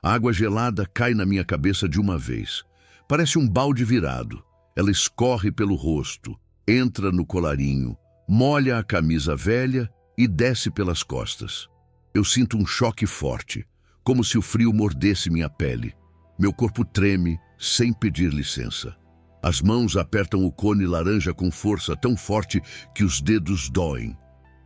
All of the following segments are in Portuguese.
A água gelada cai na minha cabeça de uma vez. Parece um balde virado. Ela escorre pelo rosto, entra no colarinho, molha a camisa velha e desce pelas costas. Eu sinto um choque forte, como se o frio mordesse minha pele. Meu corpo treme, sem pedir licença. As mãos apertam o cone laranja com força tão forte que os dedos doem.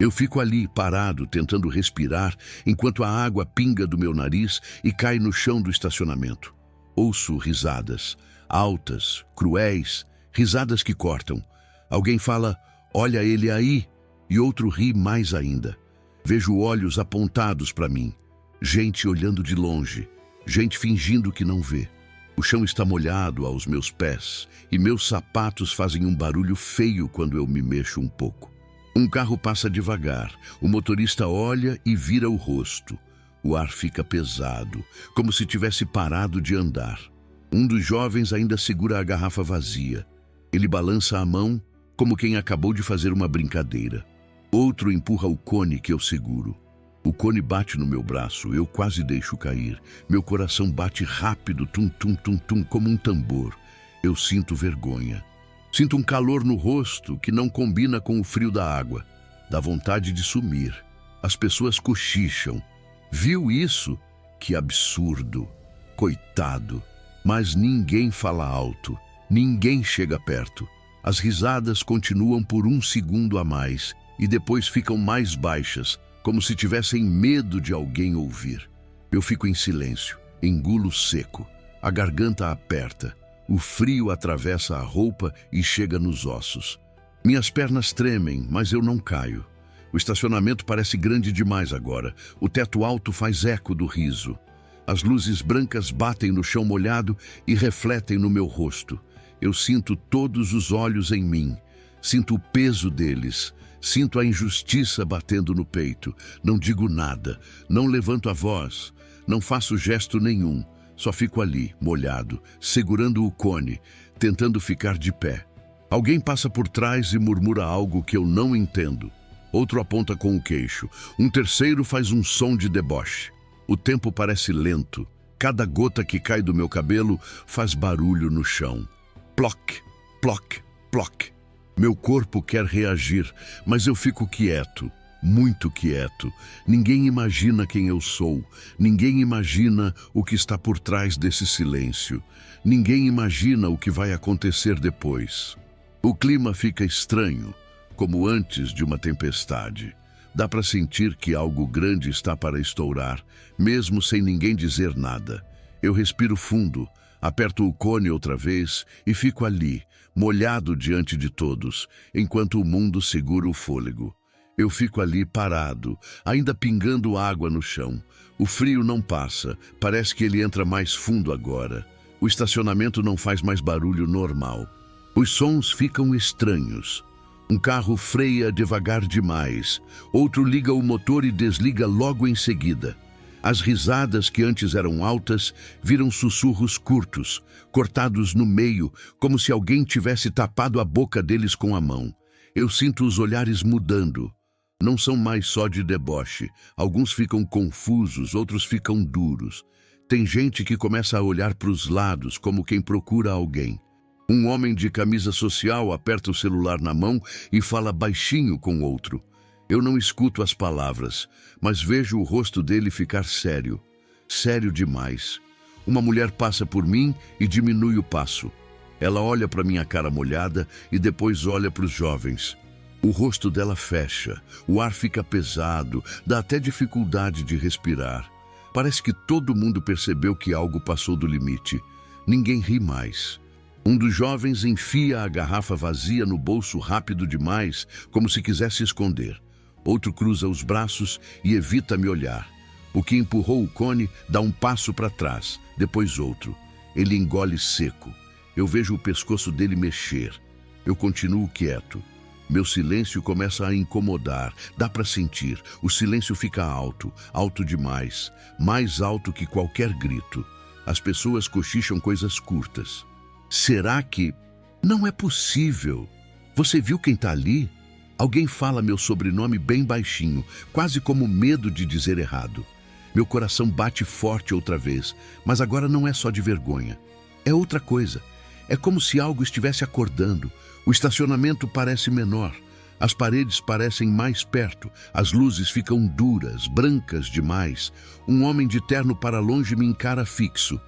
Eu fico ali, parado, tentando respirar, enquanto a água pinga do meu nariz e cai no chão do estacionamento. Ouço risadas, altas, cruéis, risadas que cortam. Alguém fala, olha ele aí, e outro ri mais ainda. Vejo olhos apontados para mim, gente olhando de longe, gente fingindo que não vê. O chão está molhado aos meus pés e meus sapatos fazem um barulho feio quando eu me mexo um pouco. Um carro passa devagar, o motorista olha e vira o rosto. O ar fica pesado, como se tivesse parado de andar. Um dos jovens ainda segura a garrafa vazia. Ele balança a mão, como quem acabou de fazer uma brincadeira. Outro empurra o cone que eu seguro. O cone bate no meu braço, eu quase deixo cair. Meu coração bate rápido, tum-tum-tum-tum, como um tambor. Eu sinto vergonha. Sinto um calor no rosto que não combina com o frio da água. Dá vontade de sumir. As pessoas cochicham. Viu isso? Que absurdo. Coitado. Mas ninguém fala alto. Ninguém chega perto. As risadas continuam por um segundo a mais e depois ficam mais baixas, como se tivessem medo de alguém ouvir. Eu fico em silêncio, engulo seco. A garganta aperta. O frio atravessa a roupa e chega nos ossos. Minhas pernas tremem, mas eu não caio. O estacionamento parece grande demais agora. O teto alto faz eco do riso. As luzes brancas batem no chão molhado e refletem no meu rosto. Eu sinto todos os olhos em mim. Sinto o peso deles. Sinto a injustiça batendo no peito. Não digo nada. Não levanto a voz. Não faço gesto nenhum. Só fico ali, molhado, segurando o cone, tentando ficar de pé. Alguém passa por trás e murmura algo que eu não entendo. Outro aponta com o queixo. Um terceiro faz um som de deboche. O tempo parece lento. Cada gota que cai do meu cabelo faz barulho no chão. Ploc, ploc, ploc. Meu corpo quer reagir, mas eu fico quieto. Muito quieto. Ninguém imagina quem eu sou. Ninguém imagina o que está por trás desse silêncio. Ninguém imagina o que vai acontecer depois. O clima fica estranho, como antes de uma tempestade. Dá para sentir que algo grande está para estourar, mesmo sem ninguém dizer nada. Eu respiro fundo, aperto o cone outra vez e fico ali, molhado diante de todos, enquanto o mundo segura o fôlego. Eu fico ali parado, ainda pingando água no chão. O frio não passa, parece que ele entra mais fundo agora. O estacionamento não faz mais barulho normal. Os sons ficam estranhos. Um carro freia devagar demais, outro liga o motor e desliga logo em seguida. As risadas que antes eram altas viram sussurros curtos, cortados no meio, como se alguém tivesse tapado a boca deles com a mão. Eu sinto os olhares mudando. Não são mais só de deboche. Alguns ficam confusos, outros ficam duros. Tem gente que começa a olhar para os lados, como quem procura alguém. Um homem de camisa social aperta o celular na mão e fala baixinho com outro. Eu não escuto as palavras, mas vejo o rosto dele ficar sério. Sério demais. Uma mulher passa por mim e diminui o passo. Ela olha para minha cara molhada e depois olha para os jovens. O rosto dela fecha, o ar fica pesado, dá até dificuldade de respirar. Parece que todo mundo percebeu que algo passou do limite. Ninguém ri mais. Um dos jovens enfia a garrafa vazia no bolso rápido demais, como se quisesse esconder. Outro cruza os braços e evita me olhar. O que empurrou o cone dá um passo para trás, depois outro. Ele engole seco. Eu vejo o pescoço dele mexer. Eu continuo quieto. Meu silêncio começa a incomodar. Dá para sentir. O silêncio fica alto, alto demais, mais alto que qualquer grito. As pessoas cochicham coisas curtas. Será que... Não é possível. Você viu quem está ali? Alguém fala meu sobrenome bem baixinho, quase como medo de dizer errado. Meu coração bate forte outra vez, mas agora não é só de vergonha. É outra coisa. É como se algo estivesse acordando. O estacionamento parece menor. As paredes parecem mais perto. As luzes ficam duras, brancas demais. Um homem de terno para longe me encara fixo.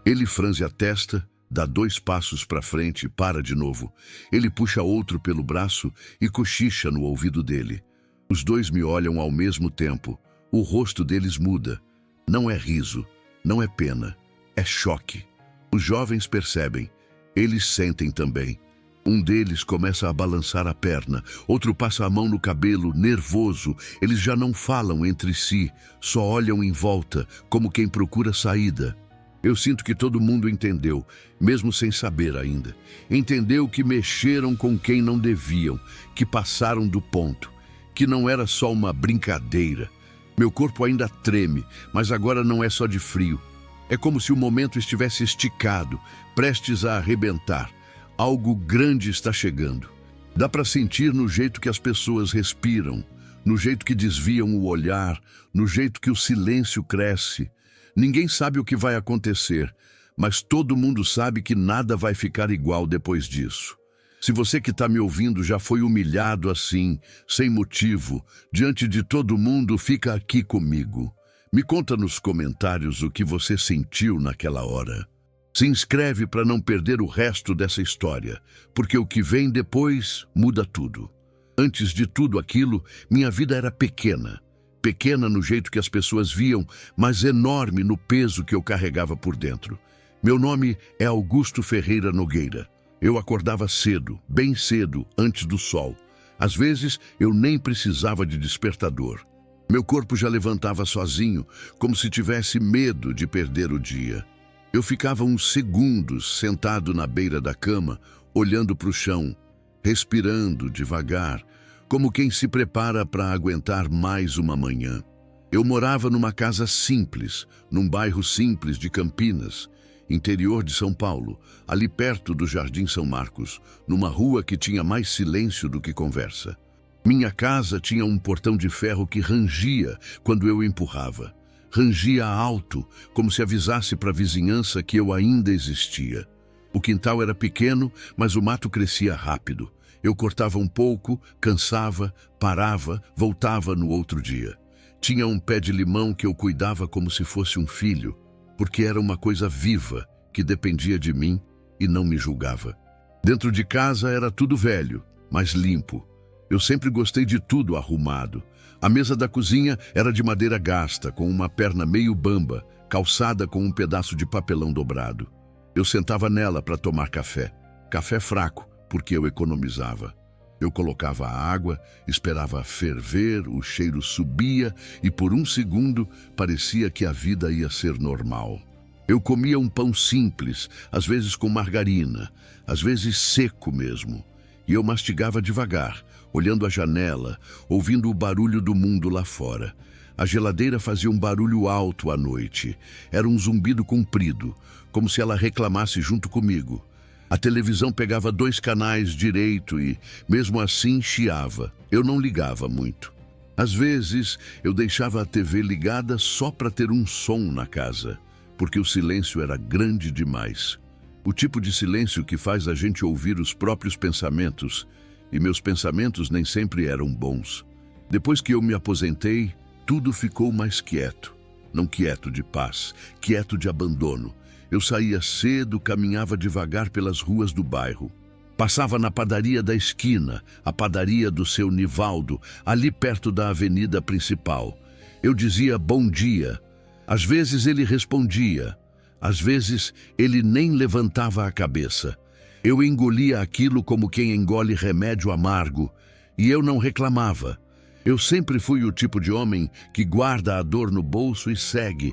Ele franze a testa, dá 2 passos para frente e para de novo. Ele puxa outro pelo braço e cochicha no ouvido dele. Os dois me olham ao mesmo tempo. O rosto deles muda. Não é riso, não é pena, é choque. Os jovens percebem. Eles sentem também. Um deles começa a balançar a perna, outro passa a mão no cabelo, nervoso. Eles já não falam entre si, só olham em volta, como quem procura saída. Eu sinto que todo mundo entendeu, mesmo sem saber ainda. Entendeu que mexeram com quem não deviam, que passaram do ponto, que não era só uma brincadeira. Meu corpo ainda treme, mas agora não é só de frio. É como se o momento estivesse esticado, prestes a arrebentar. Algo grande está chegando. Dá para sentir no jeito que as pessoas respiram, no jeito que desviam o olhar, no jeito que o silêncio cresce. Ninguém sabe o que vai acontecer, mas todo mundo sabe que nada vai ficar igual depois disso. Se você que está me ouvindo já foi humilhado assim, sem motivo, diante de todo mundo, fica aqui comigo. Me conta nos comentários o que você sentiu naquela hora. Se inscreve para não perder o resto dessa história, porque o que vem depois muda tudo. Antes de tudo aquilo, minha vida era pequena. Pequena no jeito que as pessoas viam, mas enorme no peso que eu carregava por dentro. Meu nome é Augusto Ferreira Nogueira. Eu acordava cedo, bem cedo, antes do sol. Às vezes, eu nem precisava de despertador. Meu corpo já levantava sozinho, como se tivesse medo de perder o dia. Eu ficava uns segundos sentado na beira da cama, olhando para o chão, respirando devagar, como quem se prepara para aguentar mais uma manhã. Eu morava numa casa simples, num bairro simples de Campinas, interior de São Paulo, ali perto do Jardim São Marcos, numa rua que tinha mais silêncio do que conversa. Minha casa tinha um portão de ferro que rangia quando eu empurrava. Rangia alto, como se avisasse para a vizinhança que eu ainda existia. O quintal era pequeno, mas o mato crescia rápido. Eu cortava um pouco, cansava, parava, voltava no outro dia. Tinha um pé de limão que eu cuidava como se fosse um filho, porque era uma coisa viva que dependia de mim e não me julgava. Dentro de casa era tudo velho, mas limpo. Eu sempre gostei de tudo arrumado. A mesa da cozinha era de madeira gasta, com uma perna meio bamba, calçada com um pedaço de papelão dobrado. Eu sentava nela para tomar café. Café fraco, porque eu economizava. Eu colocava a água, esperava ferver, o cheiro subia e por um segundo parecia que a vida ia ser normal. Eu comia um pão simples, às vezes com margarina, às vezes seco mesmo. E eu mastigava devagar, olhando a janela, ouvindo o barulho do mundo lá fora. A geladeira fazia um barulho alto à noite. Era um zumbido comprido, como se ela reclamasse junto comigo. A televisão pegava 2 canais direito e, mesmo assim, chiava. Eu não ligava muito. Às vezes, eu deixava a TV ligada só para ter um som na casa, porque o silêncio era grande demais. O tipo de silêncio que faz a gente ouvir os próprios pensamentos, e meus pensamentos nem sempre eram bons. Depois que eu me aposentei, tudo ficou mais quieto. Não quieto de paz, quieto de abandono. Eu saía cedo, caminhava devagar pelas ruas do bairro. Passava na padaria da esquina, a padaria do seu Nivaldo, ali perto da avenida principal. Eu dizia bom dia. Às vezes ele respondia. Às vezes ele nem levantava a cabeça. Eu engolia aquilo como quem engole remédio amargo, e eu não reclamava. Eu sempre fui o tipo de homem que guarda a dor no bolso e segue.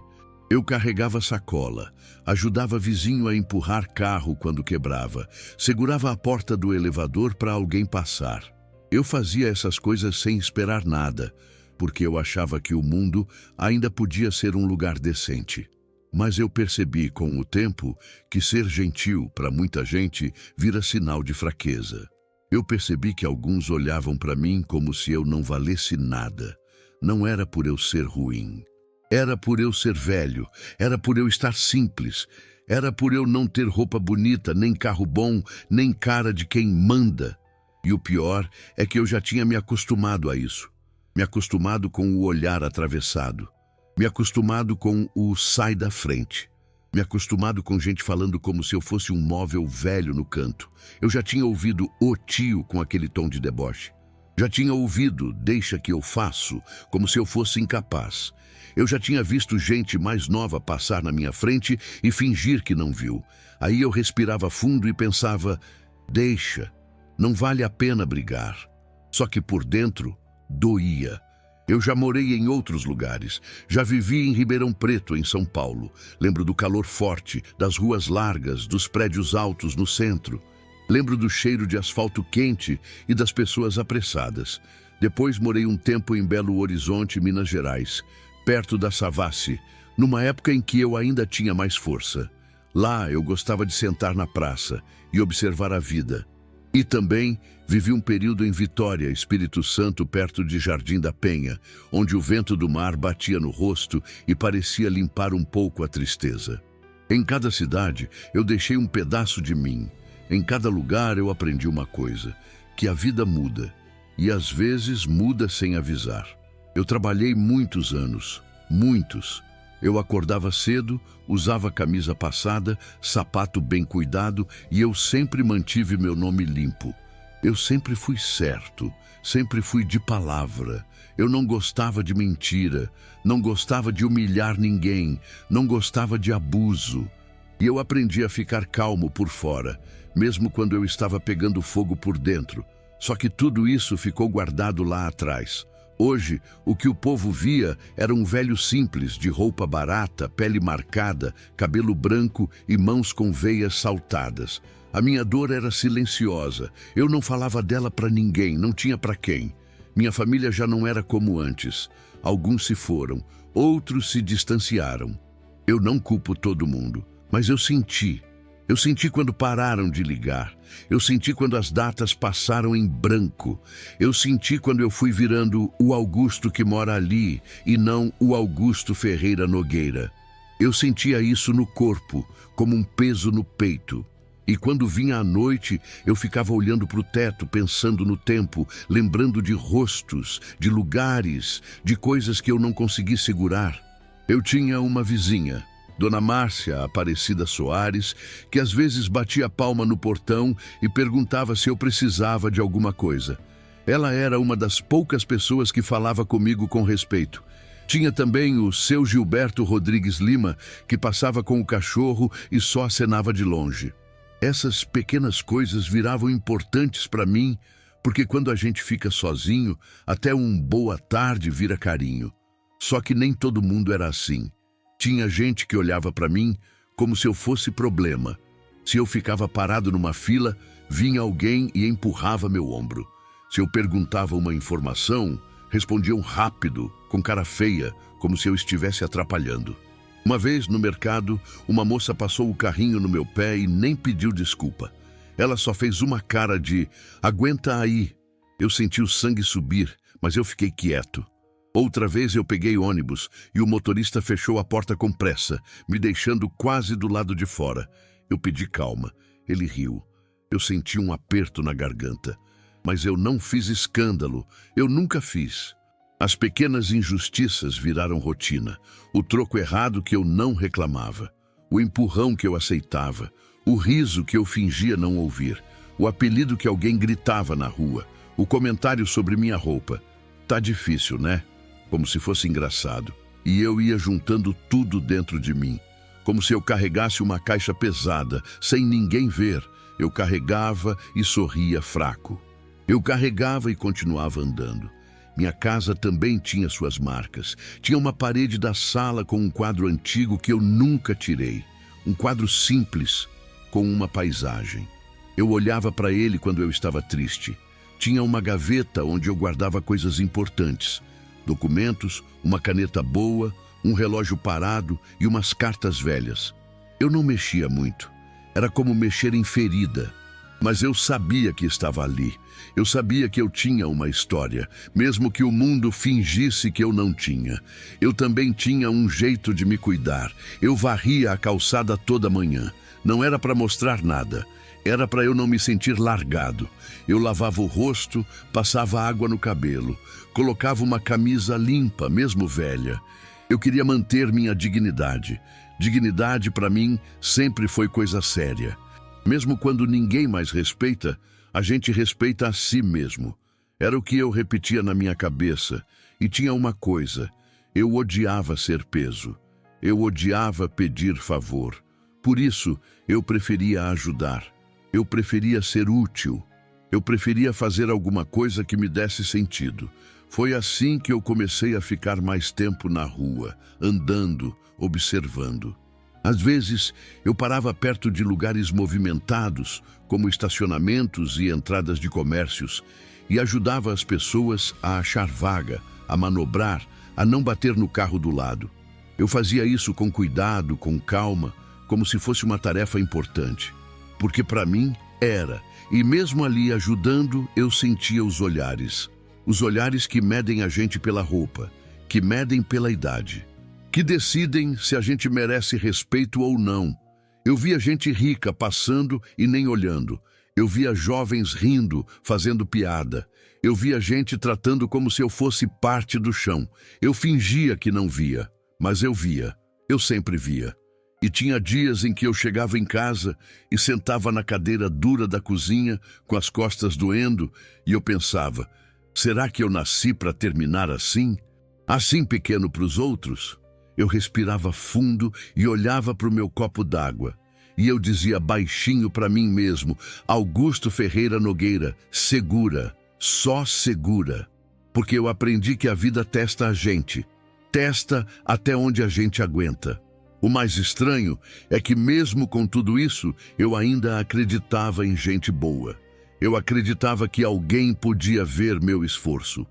Eu carregava sacola, ajudava vizinho a empurrar carro quando quebrava, segurava a porta do elevador para alguém passar. Eu fazia essas coisas sem esperar nada, porque eu achava que o mundo ainda podia ser um lugar decente. Mas eu percebi com o tempo que ser gentil para muita gente vira sinal de fraqueza. Eu percebi que alguns olhavam para mim como se eu não valesse nada. Não era por eu ser ruim. Era por eu ser velho, era por eu estar simples, era por eu não ter roupa bonita, nem carro bom, nem cara de quem manda. E o pior é que eu já tinha me acostumado a isso. Me acostumado com o olhar atravessado. Me acostumado com o sai da frente. Me acostumado com gente falando como se eu fosse um móvel velho no canto. Eu já tinha ouvido o tio com aquele tom de deboche. Já tinha ouvido deixa que eu faço, como se eu fosse incapaz. Eu já tinha visto gente mais nova passar na minha frente e fingir que não viu. Aí eu respirava fundo e pensava, deixa, não vale a pena brigar. Só que por dentro, doía. Eu já morei em outros lugares. Já vivi em Ribeirão Preto, em São Paulo. Lembro do calor forte, das ruas largas, dos prédios altos no centro. Lembro do cheiro de asfalto quente e das pessoas apressadas. Depois morei um tempo em Belo Horizonte, Minas Gerais, perto da Savassi, numa época em que eu ainda tinha mais força. Lá eu gostava de sentar na praça e observar a vida. E também vivi um período em Vitória, Espírito Santo, perto de Jardim da Penha, onde o vento do mar batia no rosto e parecia limpar um pouco a tristeza. Em cada cidade, eu deixei um pedaço de mim. Em cada lugar eu aprendi uma coisa, que a vida muda, e às vezes muda sem avisar. Eu trabalhei muitos anos, muitos. Eu acordava cedo, usava camisa passada, sapato bem cuidado e eu sempre mantive meu nome limpo. Eu sempre fui certo, sempre fui de palavra. Eu não gostava de mentira, não gostava de humilhar ninguém, não gostava de abuso. E eu aprendi a ficar calmo por fora, mesmo quando eu estava pegando fogo por dentro. Só que tudo isso ficou guardado lá atrás. Hoje, o que o povo via era um velho simples, de roupa barata, pele marcada, cabelo branco e mãos com veias saltadas. A minha dor era silenciosa. Eu não falava dela para ninguém, não tinha para quem. Minha família já não era como antes. Alguns se foram, outros se distanciaram. Eu não culpo todo mundo, mas eu senti. Eu senti quando pararam de ligar. Eu senti quando as datas passaram em branco. Eu senti quando eu fui virando o Augusto que mora ali e não o Augusto Ferreira Nogueira. Eu sentia isso no corpo, como um peso no peito. E quando vinha a noite, eu ficava olhando para o teto, pensando no tempo, lembrando de rostos, de lugares, de coisas que eu não consegui segurar. Eu tinha uma vizinha, Dona Márcia Aparecida Soares, que às vezes batia a palma no portão e perguntava se eu precisava de alguma coisa. Ela era uma das poucas pessoas que falava comigo com respeito. Tinha também o seu Gilberto Rodrigues Lima, que passava com o cachorro e só acenava de longe. Essas pequenas coisas viravam importantes para mim, porque quando a gente fica sozinho, até um boa tarde vira carinho. Só que nem todo mundo era assim. Tinha gente que olhava para mim como se eu fosse problema. Se eu ficava parado numa fila, vinha alguém e empurrava meu ombro. Se eu perguntava uma informação, respondiam rápido, com cara feia, como se eu estivesse atrapalhando. Uma vez, no mercado, uma moça passou o carrinho no meu pé e nem pediu desculpa. Ela só fez uma cara de "aguenta aí". Eu senti o sangue subir, mas eu fiquei quieto. Outra vez eu peguei ônibus e o motorista fechou a porta com pressa, me deixando quase do lado de fora. Eu pedi calma. Ele riu. Eu senti um aperto na garganta. Mas eu não fiz escândalo. Eu nunca fiz. As pequenas injustiças viraram rotina. O troco errado que eu não reclamava. O empurrão que eu aceitava. O riso que eu fingia não ouvir. O apelido que alguém gritava na rua. O comentário sobre minha roupa. Tá difícil, né? Como se fosse engraçado. E eu ia juntando tudo dentro de mim. Como se eu carregasse uma caixa pesada, sem ninguém ver. Eu carregava e sorria fraco. Eu carregava e continuava andando. Minha casa também tinha suas marcas. Tinha uma parede da sala com um quadro antigo que eu nunca tirei. Um quadro simples, com uma paisagem. Eu olhava para ele quando eu estava triste. Tinha uma gaveta onde eu guardava coisas importantes. Documentos, uma caneta boa, um relógio parado e umas cartas velhas. Eu não mexia muito. Era como mexer em ferida. Mas eu sabia que estava ali. Eu sabia que eu tinha uma história, mesmo que o mundo fingisse que eu não tinha. Eu também tinha um jeito de me cuidar. Eu varria a calçada toda manhã. Não era para mostrar nada. Era para eu não me sentir largado. Eu lavava o rosto, passava água no cabelo, colocava uma camisa limpa, mesmo velha. Eu queria manter minha dignidade. Dignidade, para mim, sempre foi coisa séria. Mesmo quando ninguém mais respeita, a gente respeita a si mesmo. Era o que eu repetia na minha cabeça. E tinha uma coisa: eu odiava ser peso. Eu odiava pedir favor. Por isso, eu preferia ajudar. Eu preferia ser útil. Eu preferia fazer alguma coisa que me desse sentido. Foi assim que eu comecei a ficar mais tempo na rua, andando, observando. Às vezes, eu parava perto de lugares movimentados, como estacionamentos e entradas de comércios, e ajudava as pessoas a achar vaga, a manobrar, a não bater no carro do lado. Eu fazia isso com cuidado, com calma, como se fosse uma tarefa importante. Porque para mim era, e mesmo ali ajudando, eu sentia os olhares. Os olhares que medem a gente pela roupa, que medem pela idade, que decidem se a gente merece respeito ou não. Eu via gente rica passando e nem olhando. Eu via jovens rindo, fazendo piada. Eu via gente tratando como se eu fosse parte do chão. Eu fingia que não via, mas eu via. Eu sempre via. E tinha dias em que eu chegava em casa e sentava na cadeira dura da cozinha, com as costas doendo, e eu pensava: será que eu nasci para terminar assim? Assim pequeno para os outros? Eu respirava fundo e olhava para o meu copo d'água. E eu dizia baixinho para mim mesmo: Augusto Ferreira Nogueira, segura, só segura. Porque eu aprendi que a vida testa a gente. Testa até onde a gente aguenta. O mais estranho é que mesmo com tudo isso, eu ainda acreditava em gente boa. Eu acreditava que alguém podia ver meu esforço.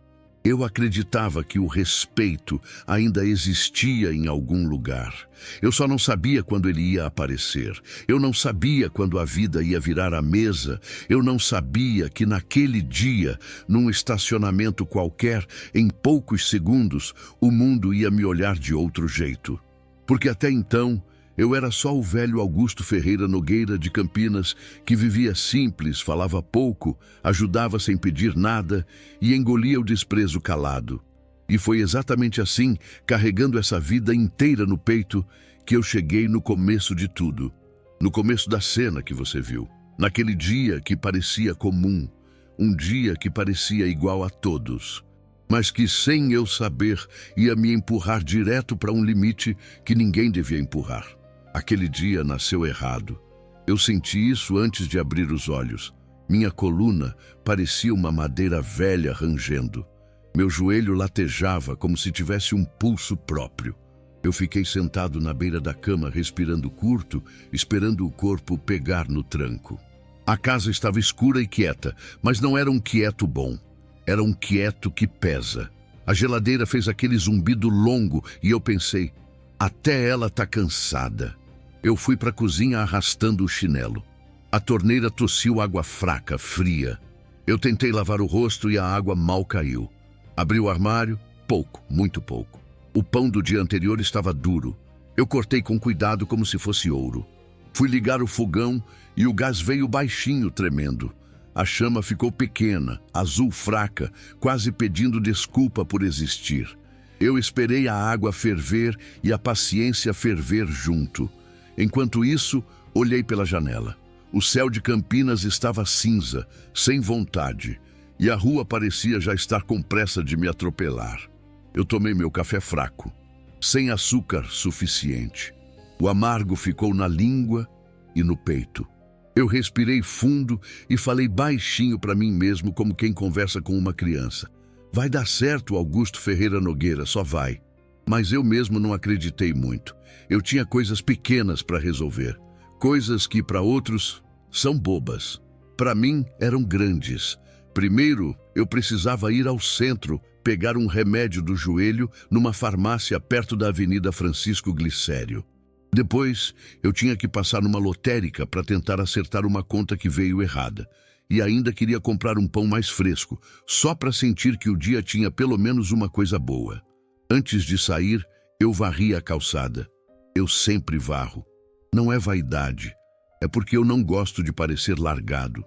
Eu acreditava que o respeito ainda existia em algum lugar. Eu só não sabia quando ele ia aparecer. Eu não sabia quando a vida ia virar a mesa. Eu não sabia que naquele dia, num estacionamento qualquer, em poucos segundos, o mundo ia me olhar de outro jeito. Porque até então, eu era só o velho Augusto Ferreira Nogueira de Campinas, que vivia simples, falava pouco, ajudava sem pedir nada e engolia o desprezo calado. E foi exatamente assim, carregando essa vida inteira no peito, que eu cheguei no começo de tudo. No começo da cena que você viu. Naquele dia que parecia comum, um dia que parecia igual a todos, mas que, sem eu saber, ia me empurrar direto para um limite que ninguém devia empurrar. Aquele dia nasceu errado. Eu senti isso antes de abrir os olhos. Minha coluna parecia uma madeira velha rangendo. Meu joelho latejava como se tivesse um pulso próprio. Eu fiquei sentado na beira da cama, respirando curto, esperando o corpo pegar no tranco. A casa estava escura e quieta, mas não era um quieto bom. Era um quieto que pesa. A geladeira fez aquele zumbido longo e eu pensei: até ela tá cansada. Eu fui para a cozinha arrastando o chinelo. A torneira tossiu água fraca, fria. Eu tentei lavar o rosto e a água mal caiu. Abri o armário, pouco, muito pouco. O pão do dia anterior estava duro. Eu cortei com cuidado como se fosse ouro. Fui ligar o fogão e o gás veio baixinho, tremendo. A chama ficou pequena, azul fraca, quase pedindo desculpa por existir. Eu esperei a água ferver e a paciência ferver junto. Enquanto isso, olhei pela janela. O céu de Campinas estava cinza, sem vontade, e a rua parecia já estar com pressa de me atropelar. Eu tomei meu café fraco, sem açúcar suficiente. O amargo ficou na língua e no peito. Eu respirei fundo e falei baixinho para mim mesmo, como quem conversa com uma criança: vai dar certo, Augusto Ferreira Nogueira, só vai. Mas eu mesmo não acreditei muito. Eu tinha coisas pequenas para resolver. Coisas que para outros são bobas. Para mim eram grandes. Primeiro, eu precisava ir ao centro, pegar um remédio do joelho numa farmácia perto da Avenida Francisco Glicério. Depois, eu tinha que passar numa lotérica para tentar acertar uma conta que veio errada. E ainda queria comprar um pão mais fresco, só para sentir que o dia tinha pelo menos uma coisa boa. Antes de sair, eu varri a calçada. Eu sempre varro. Não é vaidade, é porque eu não gosto de parecer largado.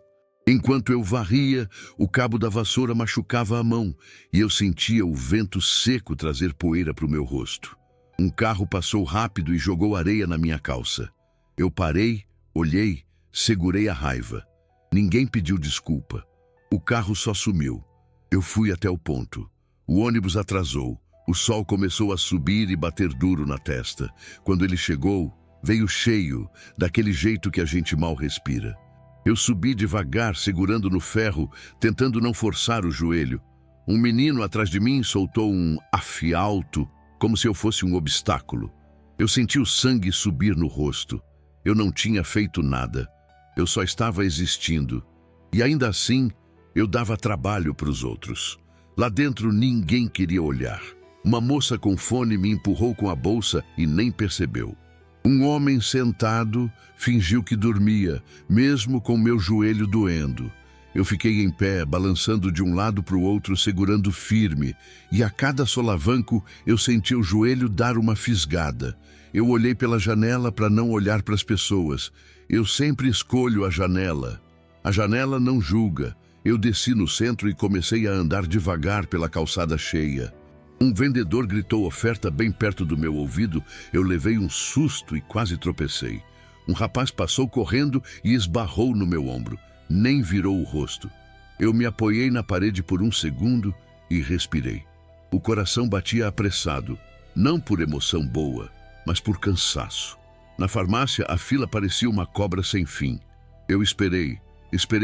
Enquanto eu varria, o cabo da vassoura machucava a mão e eu sentia o vento seco trazer poeira para o meu rosto. Um carro passou rápido e jogou areia na minha calça. Eu parei, olhei, segurei a raiva. Ninguém pediu desculpa. O carro só sumiu. Eu fui até o ponto. O ônibus atrasou. O sol começou a subir e bater duro na testa. Quando ele chegou, veio cheio, daquele jeito que a gente mal respira. Eu subi devagar, segurando no ferro, tentando não forçar o joelho. Um menino atrás de mim soltou um af alto, como se eu fosse um obstáculo. Eu senti o sangue subir no rosto. Eu não tinha feito nada. Eu só estava existindo. E ainda assim, eu dava trabalho para os outros. Lá dentro ninguém queria olhar. Uma moça com fone me empurrou com a bolsa e nem percebeu. Um homem sentado fingiu que dormia, mesmo com meu joelho doendo. Eu fiquei em pé, balançando de um lado para o outro, segurando firme, e a cada solavanco eu senti o joelho dar uma fisgada. Eu olhei pela janela para não olhar para as pessoas. Eu sempre escolho a janela. A janela não julga. Eu desci no centro e comecei a andar devagar pela calçada cheia. Um vendedor gritou oferta bem perto do meu ouvido. Eu levei um susto e quase tropecei. Um rapaz passou correndo e esbarrou no meu ombro. Nem virou o rosto. Eu me apoiei na parede por um segundo e respirei. O coração batia apressado, não por emoção boa, mas por cansaço. Na farmácia, a fila parecia uma cobra sem fim. Eu esperei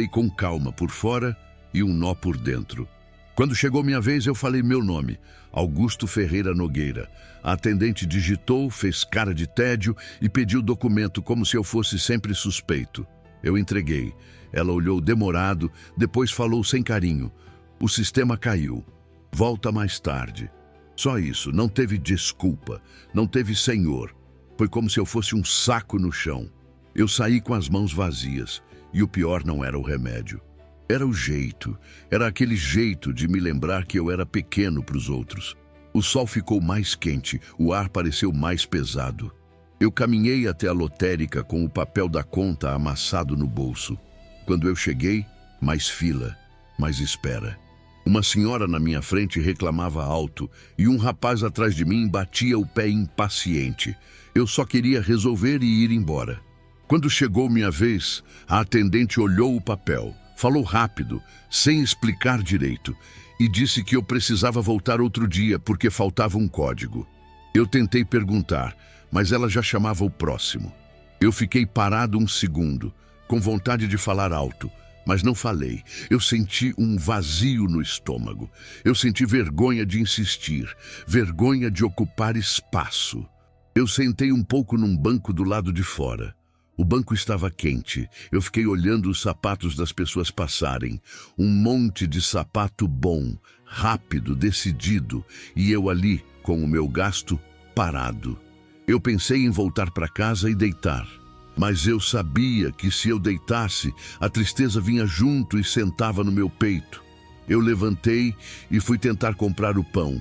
com calma por fora e um nó por dentro. Quando chegou minha vez, eu falei meu nome, Augusto Ferreira Nogueira. A atendente digitou, fez cara de tédio e pediu o documento como se eu fosse sempre suspeito. Eu entreguei. Ela olhou demorado, depois falou sem carinho. O sistema caiu. Volta mais tarde. Só isso, não teve desculpa, não teve senhor. Foi como se eu fosse um saco no chão. Eu saí com as mãos vazias, e o pior não era o remédio. Era o jeito, era aquele jeito de me lembrar que eu era pequeno para os outros. O sol ficou mais quente, o ar pareceu mais pesado. Eu caminhei até a lotérica com o papel da conta amassado no bolso. Quando eu cheguei, mais fila, mais espera. Uma senhora na minha frente reclamava alto e um rapaz atrás de mim batia o pé impaciente. Eu só queria resolver e ir embora. Quando chegou minha vez, a atendente olhou o papel, falou rápido, sem explicar direito, e disse que eu precisava voltar outro dia porque faltava um código. Eu tentei perguntar, mas ela já chamava o próximo. Eu fiquei parado um segundo, com vontade de falar alto, mas não falei. Eu senti um vazio no estômago. Eu senti vergonha de insistir, vergonha de ocupar espaço. Eu sentei um pouco num banco do lado de fora. O banco estava quente. Eu fiquei olhando os sapatos das pessoas passarem. Um monte de sapato bom, rápido, decidido, e eu ali, com o meu gasto, parado. Eu pensei em voltar para casa e deitar. Mas eu sabia que se eu deitasse, a tristeza vinha junto e sentava no meu peito. Eu levantei e fui tentar comprar o pão.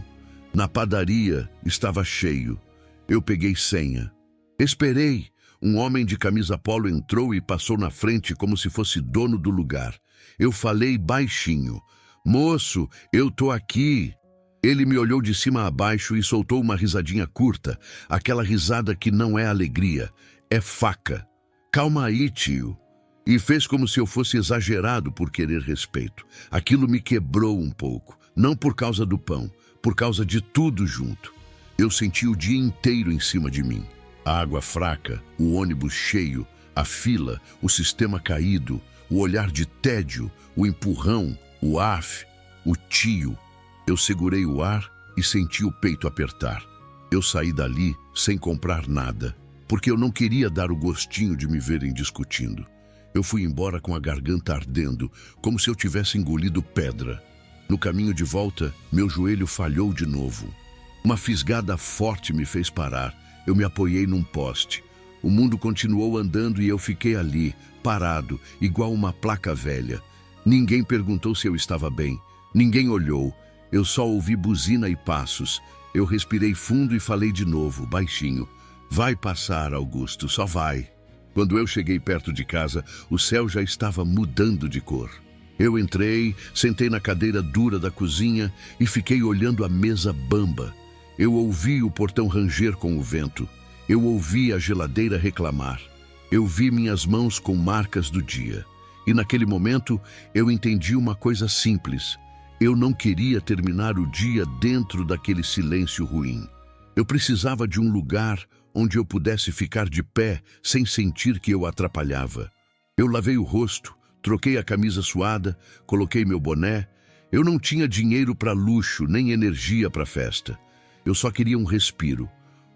Na padaria estava cheio. Eu peguei senha. Esperei. Um homem de camisa polo entrou e passou na frente como se fosse dono do lugar. Eu falei baixinho. Moço, eu tô aqui. Ele me olhou de cima a baixo e soltou uma risadinha curta. Aquela risada que não é alegria, é faca. Calma aí, tio. E fez como se eu fosse exagerado por querer respeito. Aquilo me quebrou um pouco. Não por causa do pão, por causa de tudo junto. Eu senti o dia inteiro em cima de mim. A água fraca, o ônibus cheio, a fila, o sistema caído, o olhar de tédio, o empurrão, o af, o tio. Eu segurei o ar e senti o peito apertar. Eu saí dali sem comprar nada, porque eu não queria dar o gostinho de me verem discutindo. Eu fui embora com a garganta ardendo, como se eu tivesse engolido pedra. No caminho de volta, meu joelho falhou de novo. Uma fisgada forte me fez parar. Eu me apoiei num poste. O mundo continuou andando e eu fiquei ali, parado, igual uma placa velha. Ninguém perguntou se eu estava bem. Ninguém olhou. Eu só ouvi buzina e passos. Eu respirei fundo e falei de novo, baixinho. Vai passar, Augusto, só vai. Quando eu cheguei perto de casa, o céu já estava mudando de cor. Eu entrei, sentei na cadeira dura da cozinha e fiquei olhando a mesa bamba. Eu ouvi o portão ranger com o vento. Eu ouvi a geladeira reclamar. Eu vi minhas mãos com marcas do dia. E naquele momento, eu entendi uma coisa simples. Eu não queria terminar o dia dentro daquele silêncio ruim. Eu precisava de um lugar onde eu pudesse ficar de pé sem sentir que eu atrapalhava. Eu lavei o rosto, troquei a camisa suada, coloquei meu boné. Eu não tinha dinheiro para luxo, nem energia para festa. Eu só queria um respiro,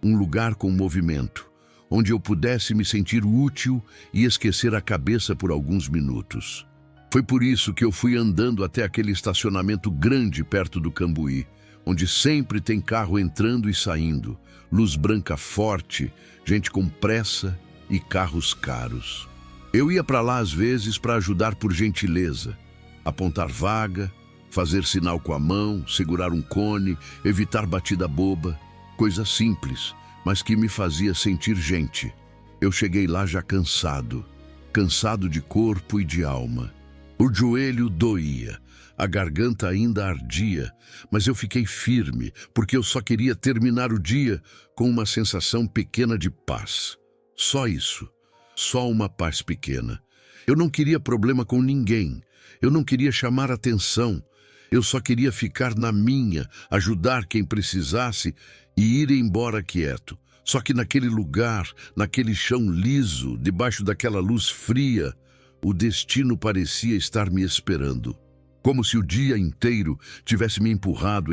um lugar com movimento, onde eu pudesse me sentir útil e esquecer a cabeça por alguns minutos. Foi por isso que eu fui andando até aquele estacionamento grande perto do Cambuí, onde sempre tem carro entrando e saindo, luz branca forte, gente com pressa e carros caros. Eu ia para lá às vezes para ajudar por gentileza, apontar vaga, fazer sinal com a mão, segurar um cone, evitar batida boba, coisa simples, mas que me fazia sentir gente. Eu cheguei lá já cansado de corpo e de alma. O joelho doía, a garganta ainda ardia, mas eu fiquei firme, porque eu só queria terminar o dia com uma sensação pequena de paz. Só isso, só uma paz pequena. Eu não queria problema com ninguém, eu não queria chamar atenção, eu só queria ficar na minha, ajudar quem precisasse e ir embora quieto. Só que naquele lugar, naquele chão liso, debaixo daquela luz fria, o destino parecia estar me esperando. Como se o dia inteiro tivesse me empurrado,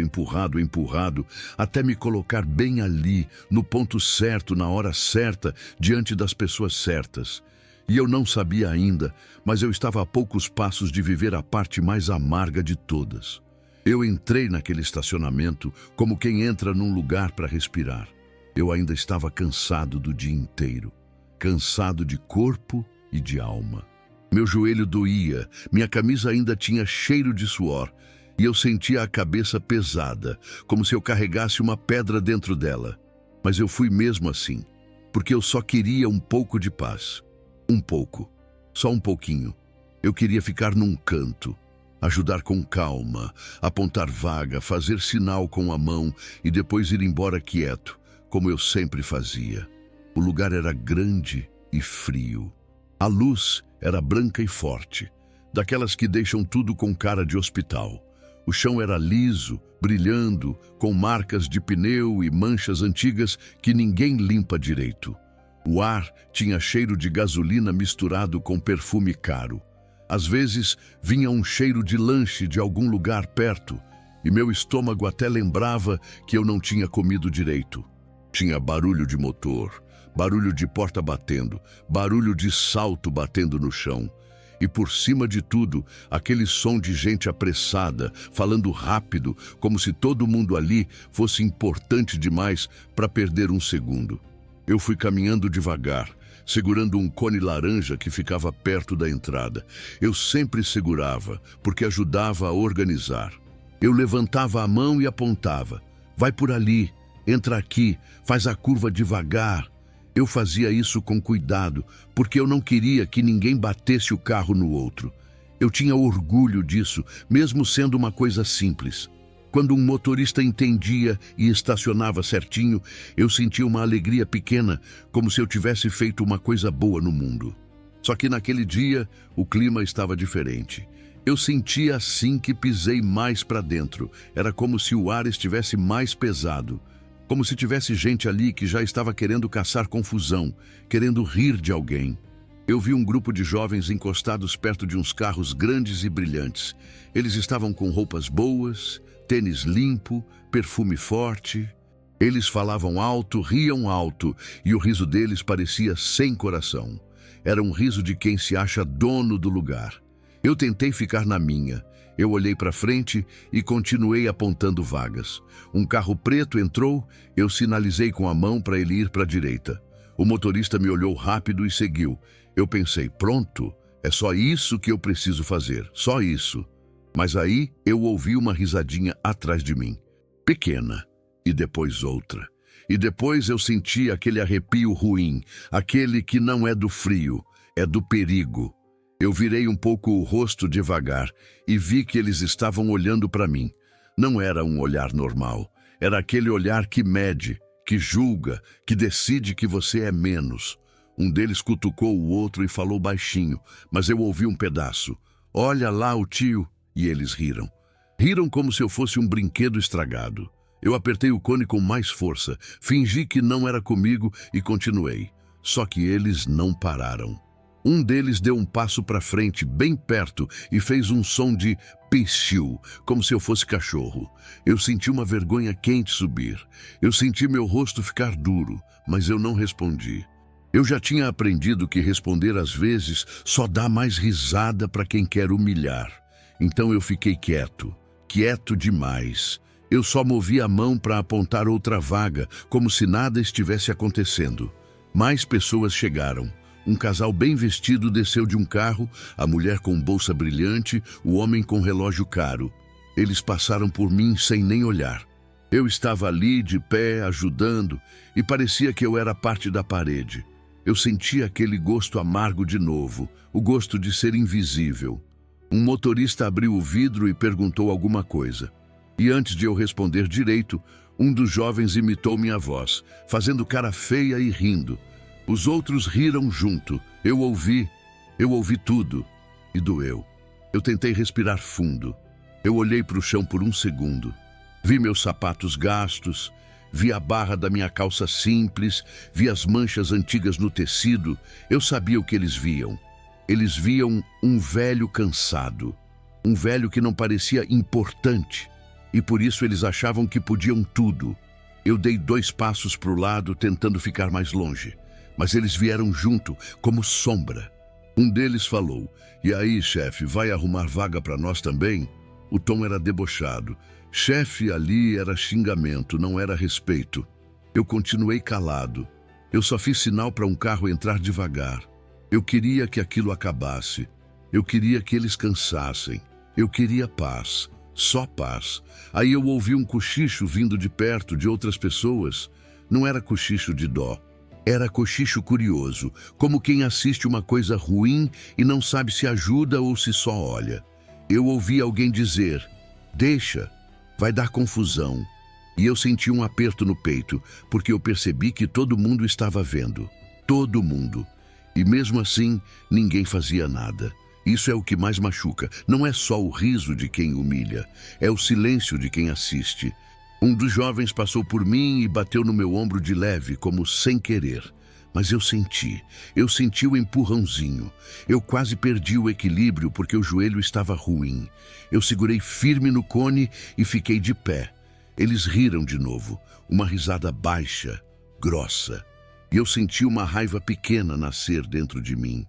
até me colocar bem ali, no ponto certo, na hora certa, diante das pessoas certas. E eu não sabia ainda, mas eu estava a poucos passos de viver a parte mais amarga de todas. Eu entrei naquele estacionamento como quem entra num lugar para respirar. Eu ainda estava cansado do dia inteiro, cansado de corpo e de alma. Meu joelho doía, minha camisa ainda tinha cheiro de suor e eu sentia a cabeça pesada, como se eu carregasse uma pedra dentro dela. Mas eu fui mesmo assim, porque eu só queria um pouco de paz. Um pouco, só um pouquinho. Eu queria ficar num canto, ajudar com calma, apontar vaga, fazer sinal com a mão e depois ir embora quieto, como eu sempre fazia. O lugar era grande e frio. A luz era branca e forte, daquelas que deixam tudo com cara de hospital. O chão era liso, brilhando, com marcas de pneu e manchas antigas que ninguém limpa direito. O ar tinha cheiro de gasolina misturado com perfume caro. Às vezes vinha um cheiro de lanche de algum lugar perto, e meu estômago até lembrava que eu não tinha comido direito. Tinha barulho de motor, barulho de porta batendo, barulho de salto batendo no chão. E por cima de tudo, aquele som de gente apressada, falando rápido, como se todo mundo ali fosse importante demais para perder um segundo. Eu fui caminhando devagar, segurando um cone laranja que ficava perto da entrada. Eu sempre segurava, porque ajudava a organizar. Eu levantava a mão e apontava. Vai por ali, entra aqui, faz a curva devagar. Eu fazia isso com cuidado, porque eu não queria que ninguém batesse o carro no outro. Eu tinha orgulho disso, mesmo sendo uma coisa simples. Quando um motorista entendia e estacionava certinho, eu sentia uma alegria pequena, como se eu tivesse feito uma coisa boa no mundo. Só que naquele dia, o clima estava diferente. Eu sentia assim que pisei mais para dentro. Era como se o ar estivesse mais pesado. Como se tivesse gente ali que já estava querendo caçar confusão, querendo rir de alguém. Eu vi um grupo de jovens encostados perto de uns carros grandes e brilhantes. Eles estavam com roupas boas, tênis limpo, perfume forte. Eles falavam alto, riam alto, e o riso deles parecia sem coração. Era um riso de quem se acha dono do lugar. Eu tentei ficar na minha. Eu olhei para frente e continuei apontando vagas. Um carro preto entrou, eu sinalizei com a mão para ele ir para a direita. O motorista me olhou rápido e seguiu. Eu pensei, pronto, é só isso que eu preciso fazer, só isso. Mas aí eu ouvi uma risadinha atrás de mim, pequena, e depois outra. E depois eu senti aquele arrepio ruim, aquele que não é do frio, é do perigo. Eu virei um pouco o rosto devagar e vi que eles estavam olhando para mim. Não era um olhar normal, era aquele olhar que mede, que julga, que decide que você é menos. Um deles cutucou o outro e falou baixinho, mas eu ouvi um pedaço. Olha lá o tio. E eles riram. Riram como se eu fosse um brinquedo estragado. Eu apertei o cone com mais força, fingi que não era comigo e continuei. Só que eles não pararam. Um deles deu um passo para frente, bem perto, e fez um som de pissiu, como se eu fosse cachorro. Eu senti uma vergonha quente subir. Eu senti meu rosto ficar duro, mas eu não respondi. Eu já tinha aprendido que responder às vezes só dá mais risada para quem quer humilhar. Então eu fiquei quieto, quieto demais. Eu só movi a mão para apontar outra vaga, como se nada estivesse acontecendo. Mais pessoas chegaram. Um casal bem vestido desceu de um carro, a mulher com bolsa brilhante, o homem com relógio caro. Eles passaram por mim sem nem olhar. Eu estava ali, de pé, ajudando, e parecia que eu era parte da parede. Eu sentia aquele gosto amargo de novo, o gosto de ser invisível. Um motorista abriu o vidro e perguntou alguma coisa. E antes de eu responder direito, um dos jovens imitou minha voz, fazendo cara feia e rindo. Os outros riram junto. Eu ouvi tudo. E doeu. Eu tentei respirar fundo. Eu olhei para o chão por um segundo. Vi meus sapatos gastos, vi a barra da minha calça simples, vi as manchas antigas no tecido. Eu sabia o que eles viam. Eles viam um velho cansado, um velho que não parecia importante, e por isso eles achavam que podiam tudo. Eu dei 2 passos para o lado, tentando ficar mais longe, mas eles vieram junto, como sombra. Um deles falou, e aí, chefe, vai arrumar vaga para nós também? O tom era debochado. Chefe ali era xingamento, não era respeito. Eu continuei calado. Eu só fiz sinal para um carro entrar devagar. Eu queria que aquilo acabasse. Eu queria que eles cansassem. Eu queria paz. Só paz. Aí eu ouvi um cochicho vindo de perto de outras pessoas. Não era cochicho de dó. Era cochicho curioso, como quem assiste uma coisa ruim e não sabe se ajuda ou se só olha. Eu ouvi alguém dizer, deixa, vai dar confusão. E eu senti um aperto no peito, porque eu percebi que todo mundo estava vendo. Todo mundo. E mesmo assim, ninguém fazia nada. Isso é o que mais machuca. Não é só o riso de quem humilha, é o silêncio de quem assiste. Um dos jovens passou por mim e bateu no meu ombro de leve, como sem querer. Mas eu senti o empurrãozinho. Eu quase perdi o equilíbrio porque o joelho estava ruim. Eu segurei firme no cone e fiquei de pé. Eles riram de novo, uma risada baixa, grossa. E eu senti uma raiva pequena nascer dentro de mim.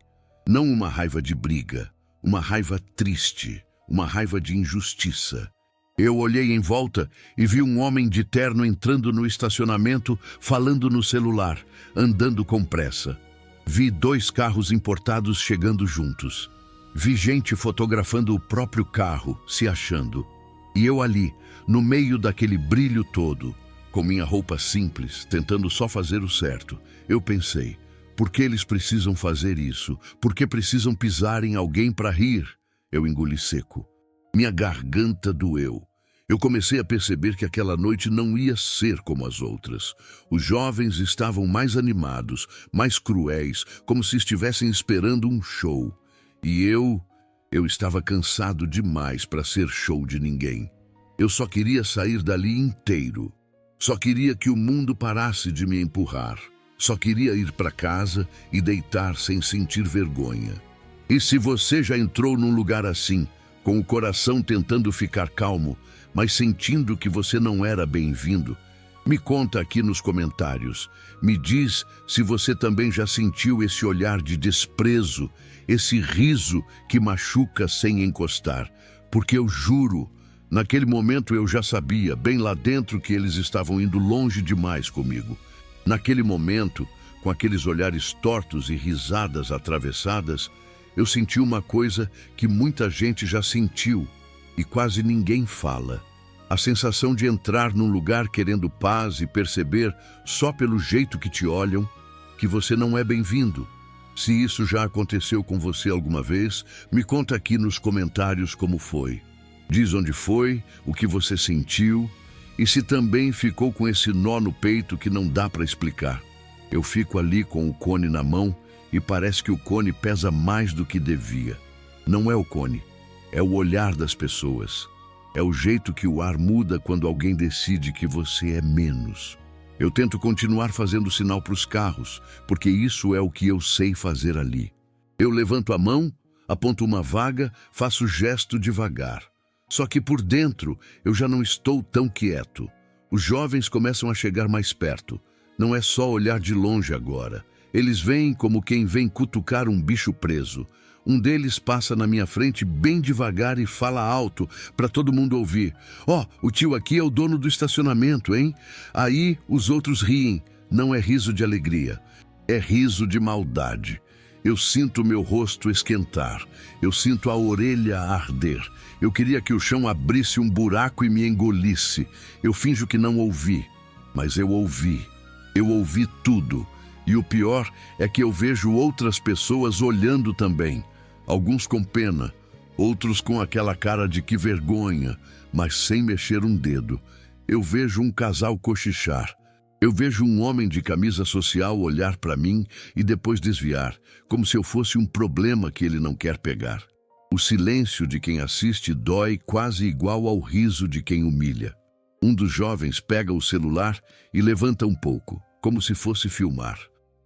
Não uma raiva de briga, uma raiva triste, uma raiva de injustiça. Eu olhei em volta e vi um homem de terno entrando no estacionamento, falando no celular, andando com pressa. Vi 2 carros importados chegando juntos. Vi gente fotografando o próprio carro, se achando. E eu ali, no meio daquele brilho todo, com minha roupa simples, tentando só fazer o certo, eu pensei, por que eles precisam fazer isso? Por que precisam pisar em alguém para rir? Eu engoli seco. Minha garganta doeu. Eu comecei a perceber que aquela noite não ia ser como as outras. Os jovens estavam mais animados, mais cruéis, como se estivessem esperando um show. E eu estava cansado demais para ser show de ninguém. Eu só queria sair dali inteiro. Só queria que o mundo parasse de me empurrar. Só queria ir para casa e deitar sem sentir vergonha. E se você já entrou num lugar assim, com o coração tentando ficar calmo, mas sentindo que você não era bem-vindo, me conta aqui nos comentários. Me diz se você também já sentiu esse olhar de desprezo, esse riso que machuca sem encostar. Porque eu juro, naquele momento eu já sabia, bem lá dentro, que eles estavam indo longe demais comigo. Naquele momento, com aqueles olhares tortos e risadas atravessadas, eu senti uma coisa que muita gente já sentiu e quase ninguém fala. A sensação de entrar num lugar querendo paz e perceber, só pelo jeito que te olham, que você não é bem-vindo. Se isso já aconteceu com você alguma vez, me conta aqui nos comentários como foi. Diz onde foi, o que você sentiu e se também ficou com esse nó no peito que não dá para explicar. Eu fico ali com o cone na mão e parece que o cone pesa mais do que devia. Não é o cone, é o olhar das pessoas. É o jeito que o ar muda quando alguém decide que você é menos. Eu tento continuar fazendo sinal para os carros, porque isso é o que eu sei fazer ali. Eu levanto a mão, aponto uma vaga, faço gesto devagar. Só que por dentro eu já não estou tão quieto. Os jovens começam a chegar mais perto. Não é só olhar de longe agora. Eles vêm como quem vem cutucar um bicho preso. Um deles passa na minha frente bem devagar e fala alto para todo mundo ouvir. Ó, o tio aqui é o dono do estacionamento, hein? Aí os outros riem. Não é riso de alegria, é riso de maldade. Eu sinto meu rosto esquentar. Eu sinto a orelha arder. Eu queria que o chão abrisse um buraco e me engolisse. Eu finjo que não ouvi, mas eu ouvi. Eu ouvi tudo. E o pior é que eu vejo outras pessoas olhando também. Alguns com pena, outros com aquela cara de que vergonha, mas sem mexer um dedo. Eu vejo um casal cochichar. Eu vejo um homem de camisa social olhar para mim e depois desviar, como se eu fosse um problema que ele não quer pegar. O silêncio de quem assiste dói quase igual ao riso de quem humilha. Um dos jovens pega o celular e levanta um pouco, como se fosse filmar.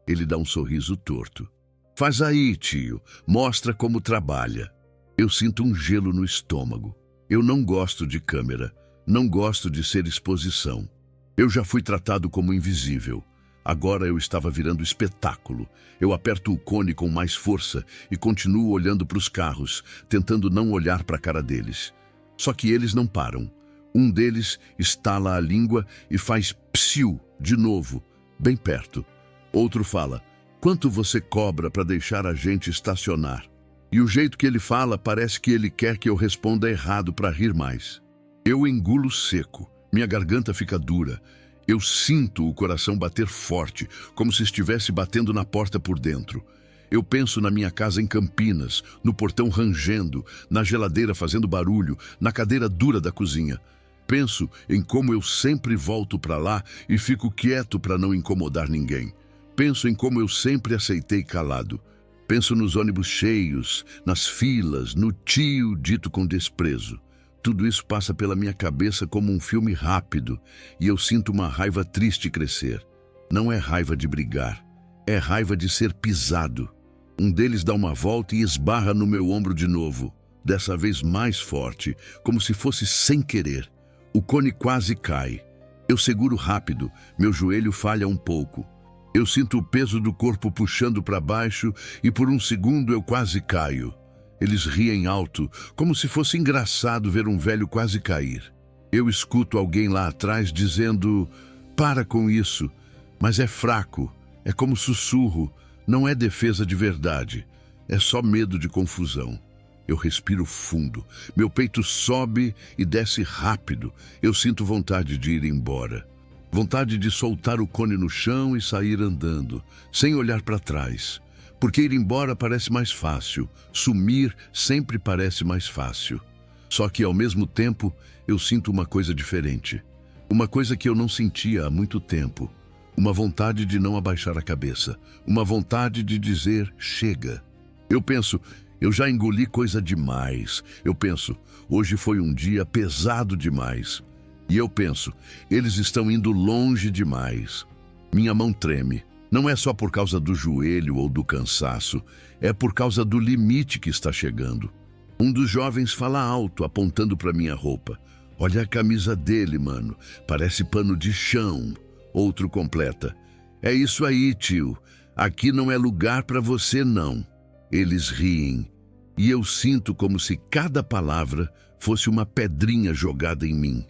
Ele dá um sorriso torto. Faz aí, tio. Mostra como trabalha. Eu sinto um gelo no estômago. Eu não gosto de câmera. Não gosto de ser exposição. Eu já fui tratado como invisível. Agora eu estava virando espetáculo. Eu aperto o cone com mais força e continuo olhando para os carros, tentando não olhar para a cara deles. Só que eles não param. Um deles estala a língua e faz psiu de novo, bem perto. Outro fala, quanto você cobra para deixar a gente estacionar? E o jeito que ele fala parece que ele quer que eu responda errado para rir mais. Eu engulo seco, minha garganta fica dura. Eu sinto o coração bater forte, como se estivesse batendo na porta por dentro. Eu penso na minha casa em Campinas, no portão rangendo, na geladeira fazendo barulho, na cadeira dura da cozinha. Penso em como eu sempre volto para lá e fico quieto para não incomodar ninguém. Penso em como eu sempre aceitei calado. Penso nos ônibus cheios, nas filas, no tio dito com desprezo. Tudo isso passa pela minha cabeça como um filme rápido e eu sinto uma raiva triste crescer. Não é raiva de brigar, é raiva de ser pisado. Um deles dá uma volta e esbarra no meu ombro de novo, dessa vez mais forte, como se fosse sem querer. O cone quase cai. Eu seguro rápido, meu joelho falha um pouco. Eu sinto o peso do corpo puxando para baixo e por um segundo eu quase caio. Eles riem alto, como se fosse engraçado ver um velho quase cair. Eu escuto alguém lá atrás dizendo, para com isso, mas é fraco, é como sussurro, não é defesa de verdade, é só medo de confusão. Eu respiro fundo, meu peito sobe e desce rápido, eu sinto vontade de ir embora. Vontade de soltar o cone no chão e sair andando, sem olhar para trás. Porque ir embora parece mais fácil, sumir sempre parece mais fácil. Só que, ao mesmo tempo, eu sinto uma coisa diferente. Uma coisa que eu não sentia há muito tempo. Uma vontade de não abaixar a cabeça. Uma vontade de dizer, chega. Eu penso, eu já engoli coisa demais. Eu penso, hoje foi um dia pesado demais. E eu penso, eles estão indo longe demais. Minha mão treme. Não é só por causa do joelho ou do cansaço, é por causa do limite que está chegando. Um dos jovens fala alto, apontando para minha roupa. Olha a camisa dele, mano, parece pano de chão. Outro completa. É isso aí, tio, aqui não é lugar para você, não. Eles riem, e eu sinto como se cada palavra fosse uma pedrinha jogada em mim.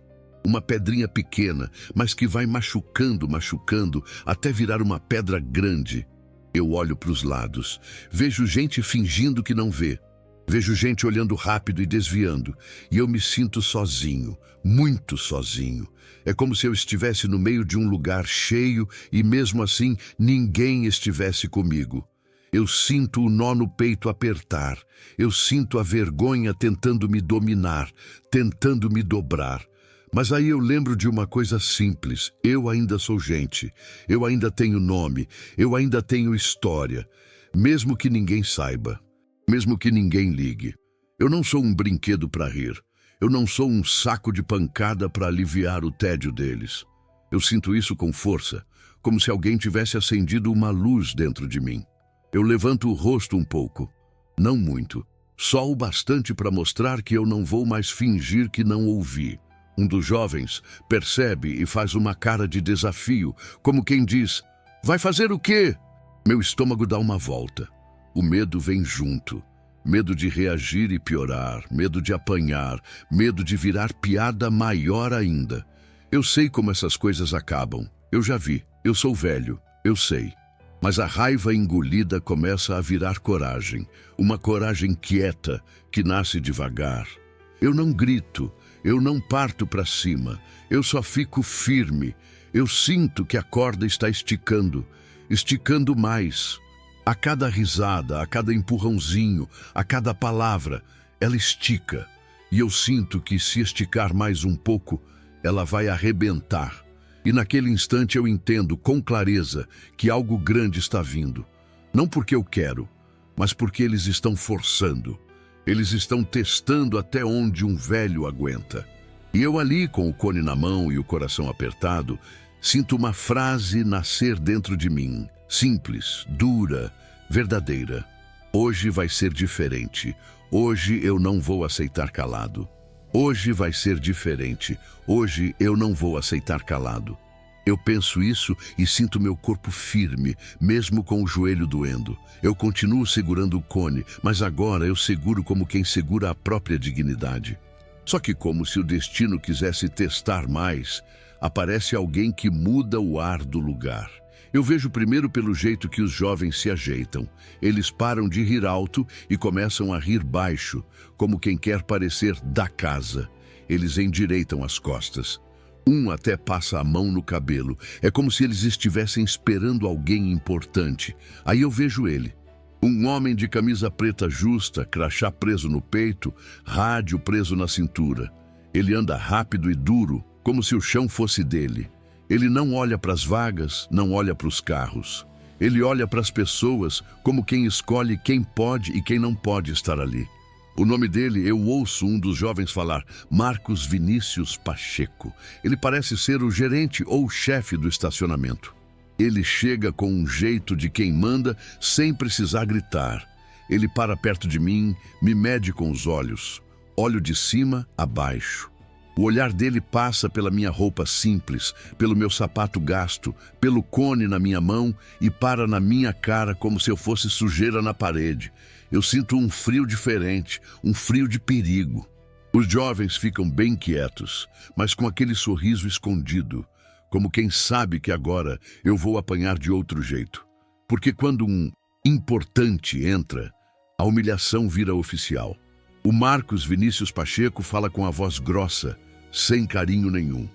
Uma pedrinha pequena, mas que vai machucando, machucando, até virar uma pedra grande. Eu olho para os lados. Vejo gente fingindo que não vê. Vejo gente olhando rápido e desviando. E eu me sinto sozinho, muito sozinho. É como se eu estivesse no meio de um lugar cheio e mesmo assim ninguém estivesse comigo. Eu sinto o nó no peito apertar. Eu sinto a vergonha tentando me dominar, tentando me dobrar. Mas aí eu lembro de uma coisa simples. Eu ainda sou gente. Eu ainda tenho nome. Eu ainda tenho história. Mesmo que ninguém saiba. Mesmo que ninguém ligue. Eu não sou um brinquedo para rir. Eu não sou um saco de pancada para aliviar o tédio deles. Eu sinto isso com força, como se alguém tivesse acendido uma luz dentro de mim. Eu levanto o rosto um pouco. Não muito. Só o bastante para mostrar que eu não vou mais fingir que não ouvi. Um dos jovens percebe e faz uma cara de desafio, como quem diz: "Vai fazer o quê?" Meu estômago dá uma volta. O medo vem junto. Medo de reagir e piorar, medo de apanhar, medo de virar piada maior ainda. Eu sei como essas coisas acabam. Eu já vi. Eu sou velho. Eu sei. Mas a raiva engolida começa a virar coragem. Uma coragem quieta, que nasce devagar. Eu não grito. Eu não parto para cima. Eu só fico firme. Eu sinto que a corda está esticando. Esticando mais. A cada risada, a cada empurrãozinho, a cada palavra, ela estica. E eu sinto que se esticar mais um pouco, ela vai arrebentar. E naquele instante eu entendo com clareza que algo grande está vindo. Não porque eu quero, mas porque eles estão forçando. Eles estão testando até onde um velho aguenta. E eu ali, com o cone na mão e o coração apertado, sinto uma frase nascer dentro de mim. Simples, dura, verdadeira. Hoje vai ser diferente. Hoje eu não vou aceitar calado. Hoje vai ser diferente. Hoje eu não vou aceitar calado. Eu penso isso e sinto meu corpo firme, mesmo com o joelho doendo. Eu continuo segurando o cone, mas agora eu seguro como quem segura a própria dignidade. Só que como se o destino quisesse testar mais, aparece alguém que muda o ar do lugar. Eu vejo primeiro pelo jeito que os jovens se ajeitam. Eles param de rir alto e começam a rir baixo, como quem quer parecer da casa. Eles endireitam as costas. Um até passa a mão no cabelo. É como se eles estivessem esperando alguém importante. Aí eu vejo ele. Um homem de camisa preta justa, crachá preso no peito, rádio preso na cintura. Ele anda rápido e duro, como se o chão fosse dele. Ele não olha para as vagas, não olha para os carros. Ele olha para as pessoas como quem escolhe quem pode e quem não pode estar ali. O nome dele, eu ouço um dos jovens falar, Marcos Vinícius Pacheco. Ele parece ser o gerente ou o chefe do estacionamento. Ele chega com um jeito de quem manda sem precisar gritar. Ele para perto de mim, me mede com os olhos. Olho de cima a baixo. O olhar dele passa pela minha roupa simples, pelo meu sapato gasto, pelo cone na minha mão e para na minha cara como se eu fosse sujeira na parede. Eu sinto um frio diferente, um frio de perigo. Os jovens ficam bem quietos, mas com aquele sorriso escondido, como quem sabe que agora eu vou apanhar de outro jeito. Porque quando um importante entra, a humilhação vira oficial. O Marcos Vinícius Pacheco fala com a voz grossa, sem carinho nenhum.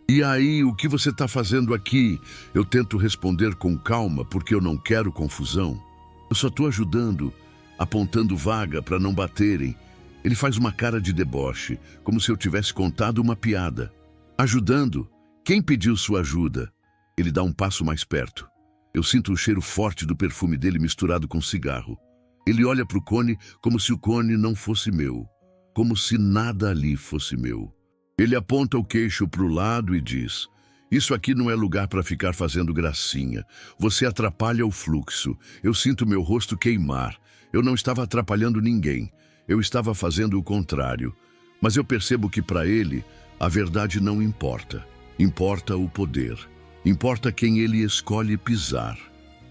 "E aí, o que você está fazendo aqui?" Eu tento responder com calma, porque eu não quero confusão. "Eu só estou ajudando, apontando vaga para não baterem." Ele faz uma cara de deboche, como se eu tivesse contado uma piada. "Ajudando? Quem pediu sua ajuda?" Ele dá um passo mais perto. Eu sinto o cheiro forte do perfume dele misturado com cigarro. Ele olha para o cone como se o cone não fosse meu, como se nada ali fosse meu. Ele aponta o queixo para o lado e diz, "Isso aqui não é lugar para ficar fazendo gracinha. Você atrapalha o fluxo. Eu sinto meu rosto queimar. Eu não estava atrapalhando ninguém. Eu estava fazendo o contrário. Mas eu percebo que para ele, a verdade não importa. Importa o poder. Importa quem ele escolhe pisar."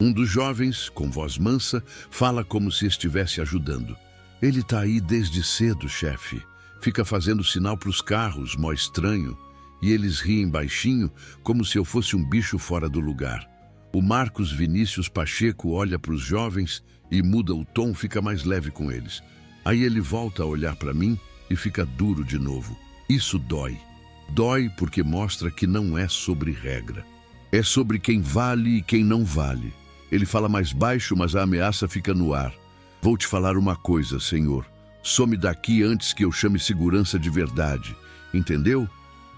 Um dos jovens, com voz mansa, fala como se estivesse ajudando. "Ele está aí desde cedo, chefe. Fica fazendo sinal para os carros, mó estranho. e eles riem baixinho, como se eu fosse um bicho fora do lugar. O Marcos Vinícius Pacheco olha para os jovens e muda o tom, fica mais leve com eles. Aí ele volta a olhar para mim e fica duro de novo. Isso dói. Dói porque mostra que não é sobre regra. É sobre quem vale e quem não vale. Ele fala mais baixo, mas a ameaça fica no ar. Vou te falar uma coisa, senhor. Some daqui antes que eu chame segurança de verdade. Entendeu?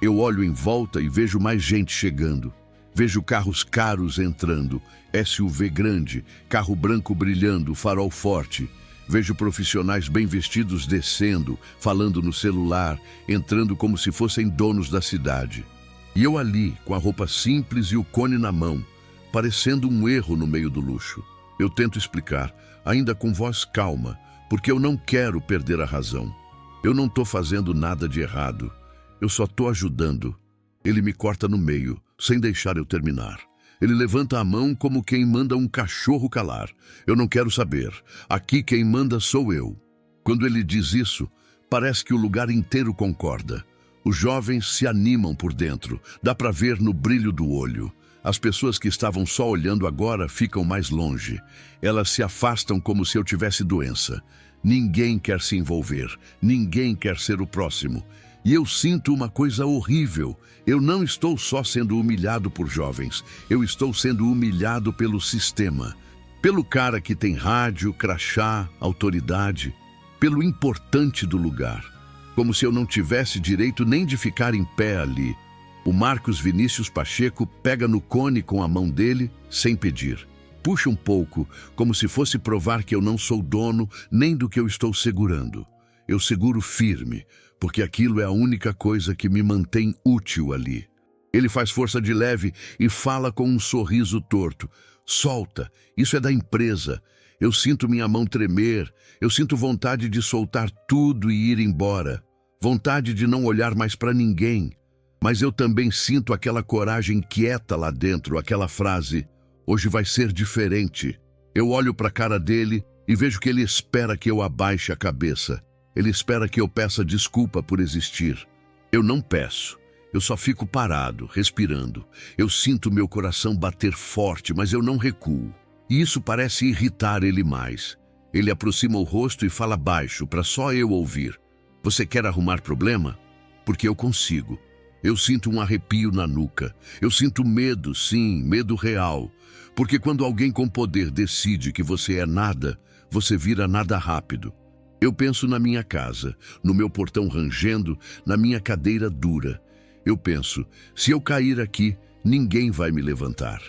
Eu olho em volta e vejo mais gente chegando. Vejo carros caros entrando, SUV grande, carro branco brilhando, farol forte. Vejo profissionais bem vestidos descendo, falando no celular, entrando como se fossem donos da cidade. E eu ali, com a roupa simples e o cone na mão, parecendo um erro no meio do luxo. Eu tento explicar, ainda com voz calma, porque eu não quero perder a razão. Eu não estou fazendo nada de errado. Eu só estou ajudando. Ele me corta no meio, sem deixar eu terminar. Ele levanta a mão como quem manda um cachorro calar. Eu não quero saber. Aqui quem manda sou eu. Quando ele diz isso, parece que o lugar inteiro concorda. Os jovens se animam por dentro. Dá para ver no brilho do olho. As pessoas que estavam só olhando agora ficam mais longe. Elas se afastam como se eu tivesse doença. Ninguém quer se envolver. Ninguém quer ser o próximo. E eu sinto uma coisa horrível. Eu não estou só sendo humilhado por jovens. Eu estou sendo humilhado pelo sistema. Pelo cara que tem rádio, crachá, autoridade. Pelo importante do lugar. Como se eu não tivesse direito nem de ficar em pé ali. O Marcos Vinícius Pacheco pega no cone com a mão dele, sem pedir. Puxa um pouco, como se fosse provar que eu não sou dono nem do que eu estou segurando. Eu seguro firme, porque aquilo é a única coisa que me mantém útil ali. Ele faz força de leve e fala com um sorriso torto. Solta, isso é da empresa. Eu sinto minha mão tremer, eu sinto vontade de soltar tudo e ir embora. Vontade de não olhar mais para ninguém. Mas eu também sinto aquela coragem quieta lá dentro, aquela frase, hoje vai ser diferente. Eu olho para a cara dele e vejo que ele espera que eu abaixe a cabeça. Ele espera que eu peça desculpa por existir. Eu não peço. Eu só fico parado, respirando. Eu sinto meu coração bater forte, mas eu não recuo. E isso parece irritar ele mais. Ele aproxima o rosto e fala baixo, para só eu ouvir. Você quer arrumar problema? Porque eu consigo. Eu sinto um arrepio na nuca. Eu sinto medo, sim, medo real. Porque quando alguém com poder decide que você é nada, você vira nada rápido. Eu penso na minha casa, no meu portão rangendo, na minha cadeira dura. Eu penso, se eu cair aqui, ninguém vai me levantar.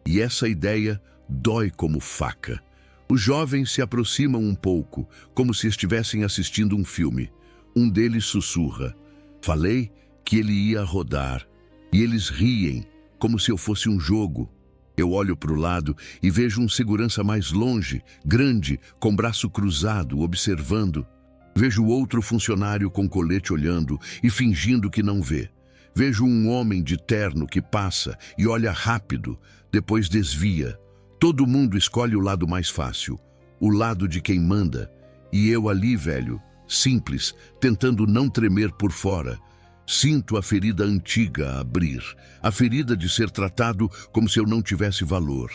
E essa ideia dói como faca. Os jovens se aproximam um pouco, como se estivessem assistindo um filme. Um deles sussurra. Falei que ele ia rodar. E eles riem, como se eu fosse um jogo. Eu olho para o lado e vejo um segurança mais longe, grande, com braço cruzado, observando. Vejo outro funcionário com colete olhando e fingindo que não vê. Vejo um homem de terno que passa e olha rápido, depois desvia. Todo mundo escolhe o lado mais fácil, o lado de quem manda. E eu ali, velho, simples, tentando não tremer por fora. Sinto a ferida antiga a abrir, a ferida de ser tratado como se eu não tivesse valor,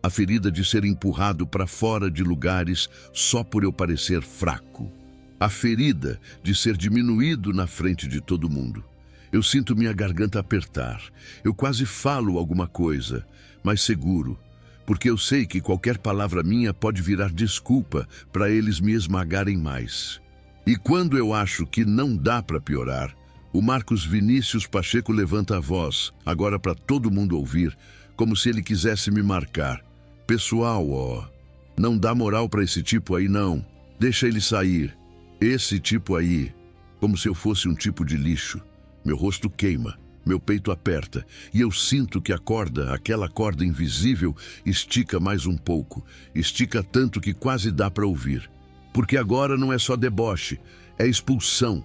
a ferida de ser empurrado para fora de lugares só por eu parecer fraco, a ferida de ser diminuído na frente de todo mundo. Eu sinto minha garganta apertar, eu quase falo alguma coisa, mas seguro, porque eu sei que qualquer palavra minha pode virar desculpa para eles me esmagarem mais. E quando eu acho que não dá para piorar, o Marcos Vinícius Pacheco levanta a voz, agora para todo mundo ouvir, como se ele quisesse me marcar. Pessoal, não dá moral para esse tipo aí não. Deixa ele sair. Esse tipo aí, como se eu fosse um tipo de lixo. Meu rosto queima, meu peito aperta, e eu sinto que a corda, aquela corda invisível, estica mais um pouco. Estica tanto que quase dá para ouvir. Porque agora não é só deboche, é expulsão.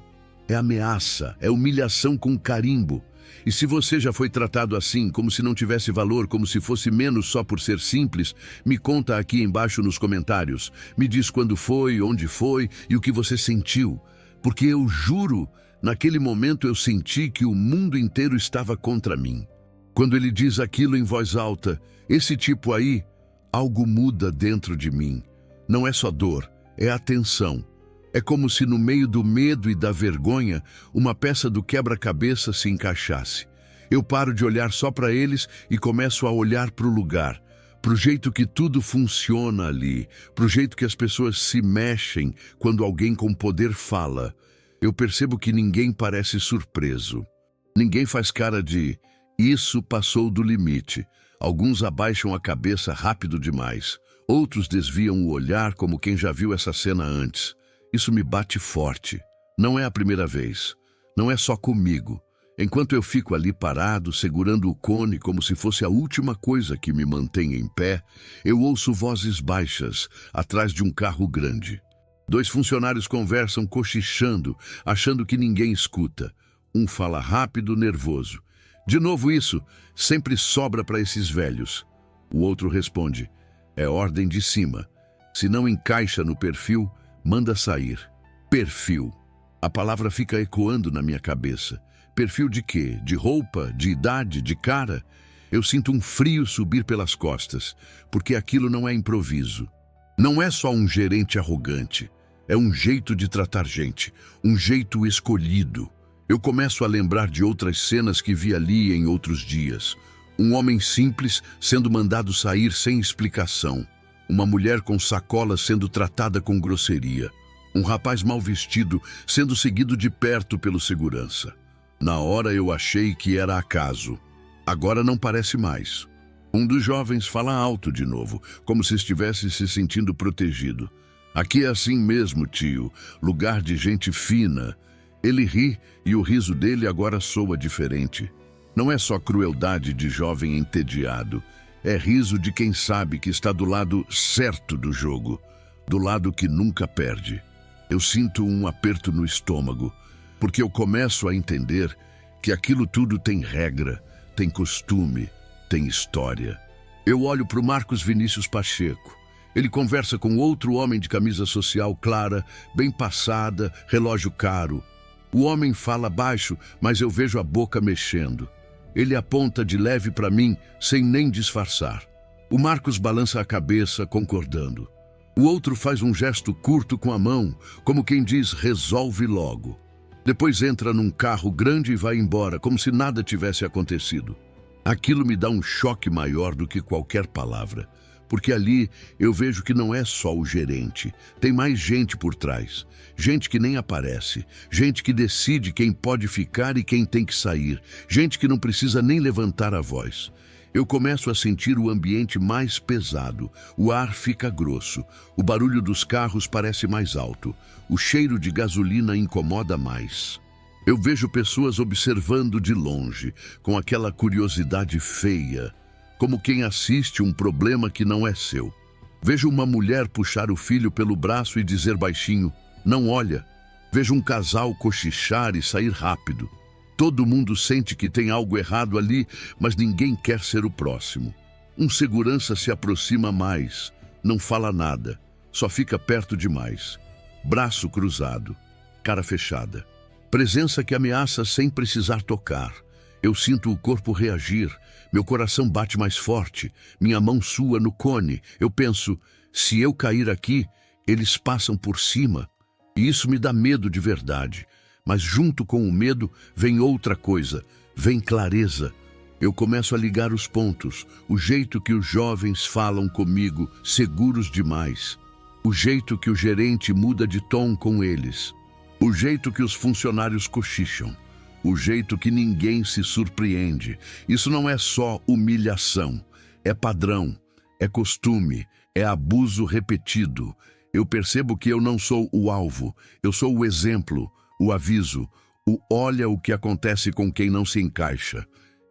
É ameaça, é humilhação com carimbo. E se você já foi tratado assim, como se não tivesse valor, como se fosse menos só por ser simples, me conta aqui embaixo nos comentários. Me diz quando foi, onde foi e o que você sentiu. Porque eu juro, Naquele momento eu senti que o mundo inteiro estava contra mim. Quando ele diz aquilo em voz alta, esse tipo aí, algo muda dentro de mim. Não é só dor, é atenção. É como se no meio do medo e da vergonha, uma peça do quebra-cabeça se encaixasse. Eu paro de olhar só para eles e começo a olhar para o lugar, para o jeito que tudo funciona ali, para o jeito que as pessoas se mexem quando alguém com poder fala. Eu percebo que ninguém parece surpreso. Ninguém faz cara de "isso passou do limite". Alguns abaixam a cabeça rápido demais. Outros desviam o olhar como quem já viu essa cena antes. Isso me bate forte. Não é a primeira vez. Não é só comigo. Enquanto eu fico ali parado, segurando o cone como se fosse a última coisa que me mantém em pé, eu ouço vozes baixas atrás de um carro grande. 2 funcionários conversam cochichando, achando que ninguém escuta. Um fala rápido, nervoso. "De novo isso, sempre sobra para esses velhos." O outro responde: "É ordem de cima. Se não encaixa no perfil, manda sair." Perfil. A palavra fica ecoando na minha cabeça. Perfil de quê? De roupa? De idade? De cara? Eu sinto um frio subir pelas costas, porque aquilo não é improviso. Não é só um gerente arrogante. É um jeito de tratar gente, um jeito escolhido. Eu começo a lembrar de outras cenas que vi ali em outros dias. Um homem simples sendo mandado sair sem explicação. Uma mulher com sacola sendo tratada com grosseria. Um rapaz mal vestido sendo seguido de perto pelo segurança. Na hora eu achei que era acaso. Agora não parece mais. Um dos jovens fala alto de novo, como se estivesse se sentindo protegido. "Aqui é assim mesmo, tio. Lugar de gente fina." Ele ri e o riso dele agora soa diferente. Não é só crueldade de jovem entediado. É riso de quem sabe que está do lado certo do jogo. Do lado que nunca perde. Eu sinto um aperto no estômago, porque eu começo a entender que aquilo tudo tem regra, tem costume, tem história. Eu olho para o Marcos Vinícius Pacheco. Ele conversa com outro homem de camisa social clara, bem passada, relógio caro. O homem fala baixo, mas eu vejo a boca mexendo. Ele aponta de leve para mim, sem nem disfarçar. O Marcos balança a cabeça, concordando. O outro faz um gesto curto com a mão, como quem diz "resolve logo." Depois entra num carro grande e vai embora, como se nada tivesse acontecido. Aquilo me dá um choque maior do que qualquer palavra. Porque ali eu vejo que não é só o gerente, tem mais gente por trás. Gente que nem aparece, gente que decide quem pode ficar e quem tem que sair, gente que não precisa nem levantar a voz. Eu começo a sentir o ambiente mais pesado, o ar fica grosso, o barulho dos carros parece mais alto, o cheiro de gasolina incomoda mais. Eu vejo pessoas observando de longe, com aquela curiosidade feia, como quem assiste um problema que não é seu. Vejo uma mulher puxar o filho pelo braço e dizer baixinho: "Não olha." Vejo um casal cochichar e sair rápido. Todo mundo sente que tem algo errado ali, mas ninguém quer ser o próximo. Um segurança se aproxima mais, não fala nada, só fica perto demais. Braço cruzado, cara fechada. Presença que ameaça sem precisar tocar. Eu sinto o corpo reagir, meu coração bate mais forte, minha mão sua no cone. Eu penso, se eu cair aqui, eles passam por cima. E isso me dá medo de verdade. Mas junto com o medo vem outra coisa, vem clareza. Eu começo a ligar os pontos, o jeito que os jovens falam comigo, seguros demais. O jeito que o gerente muda de tom com eles. O jeito que os funcionários cochicham. O jeito que ninguém se surpreende. Isso não é só humilhação, é padrão, é costume, é abuso repetido. Eu percebo que eu não sou o alvo, eu sou o exemplo, o aviso, o olha o que acontece com quem não se encaixa.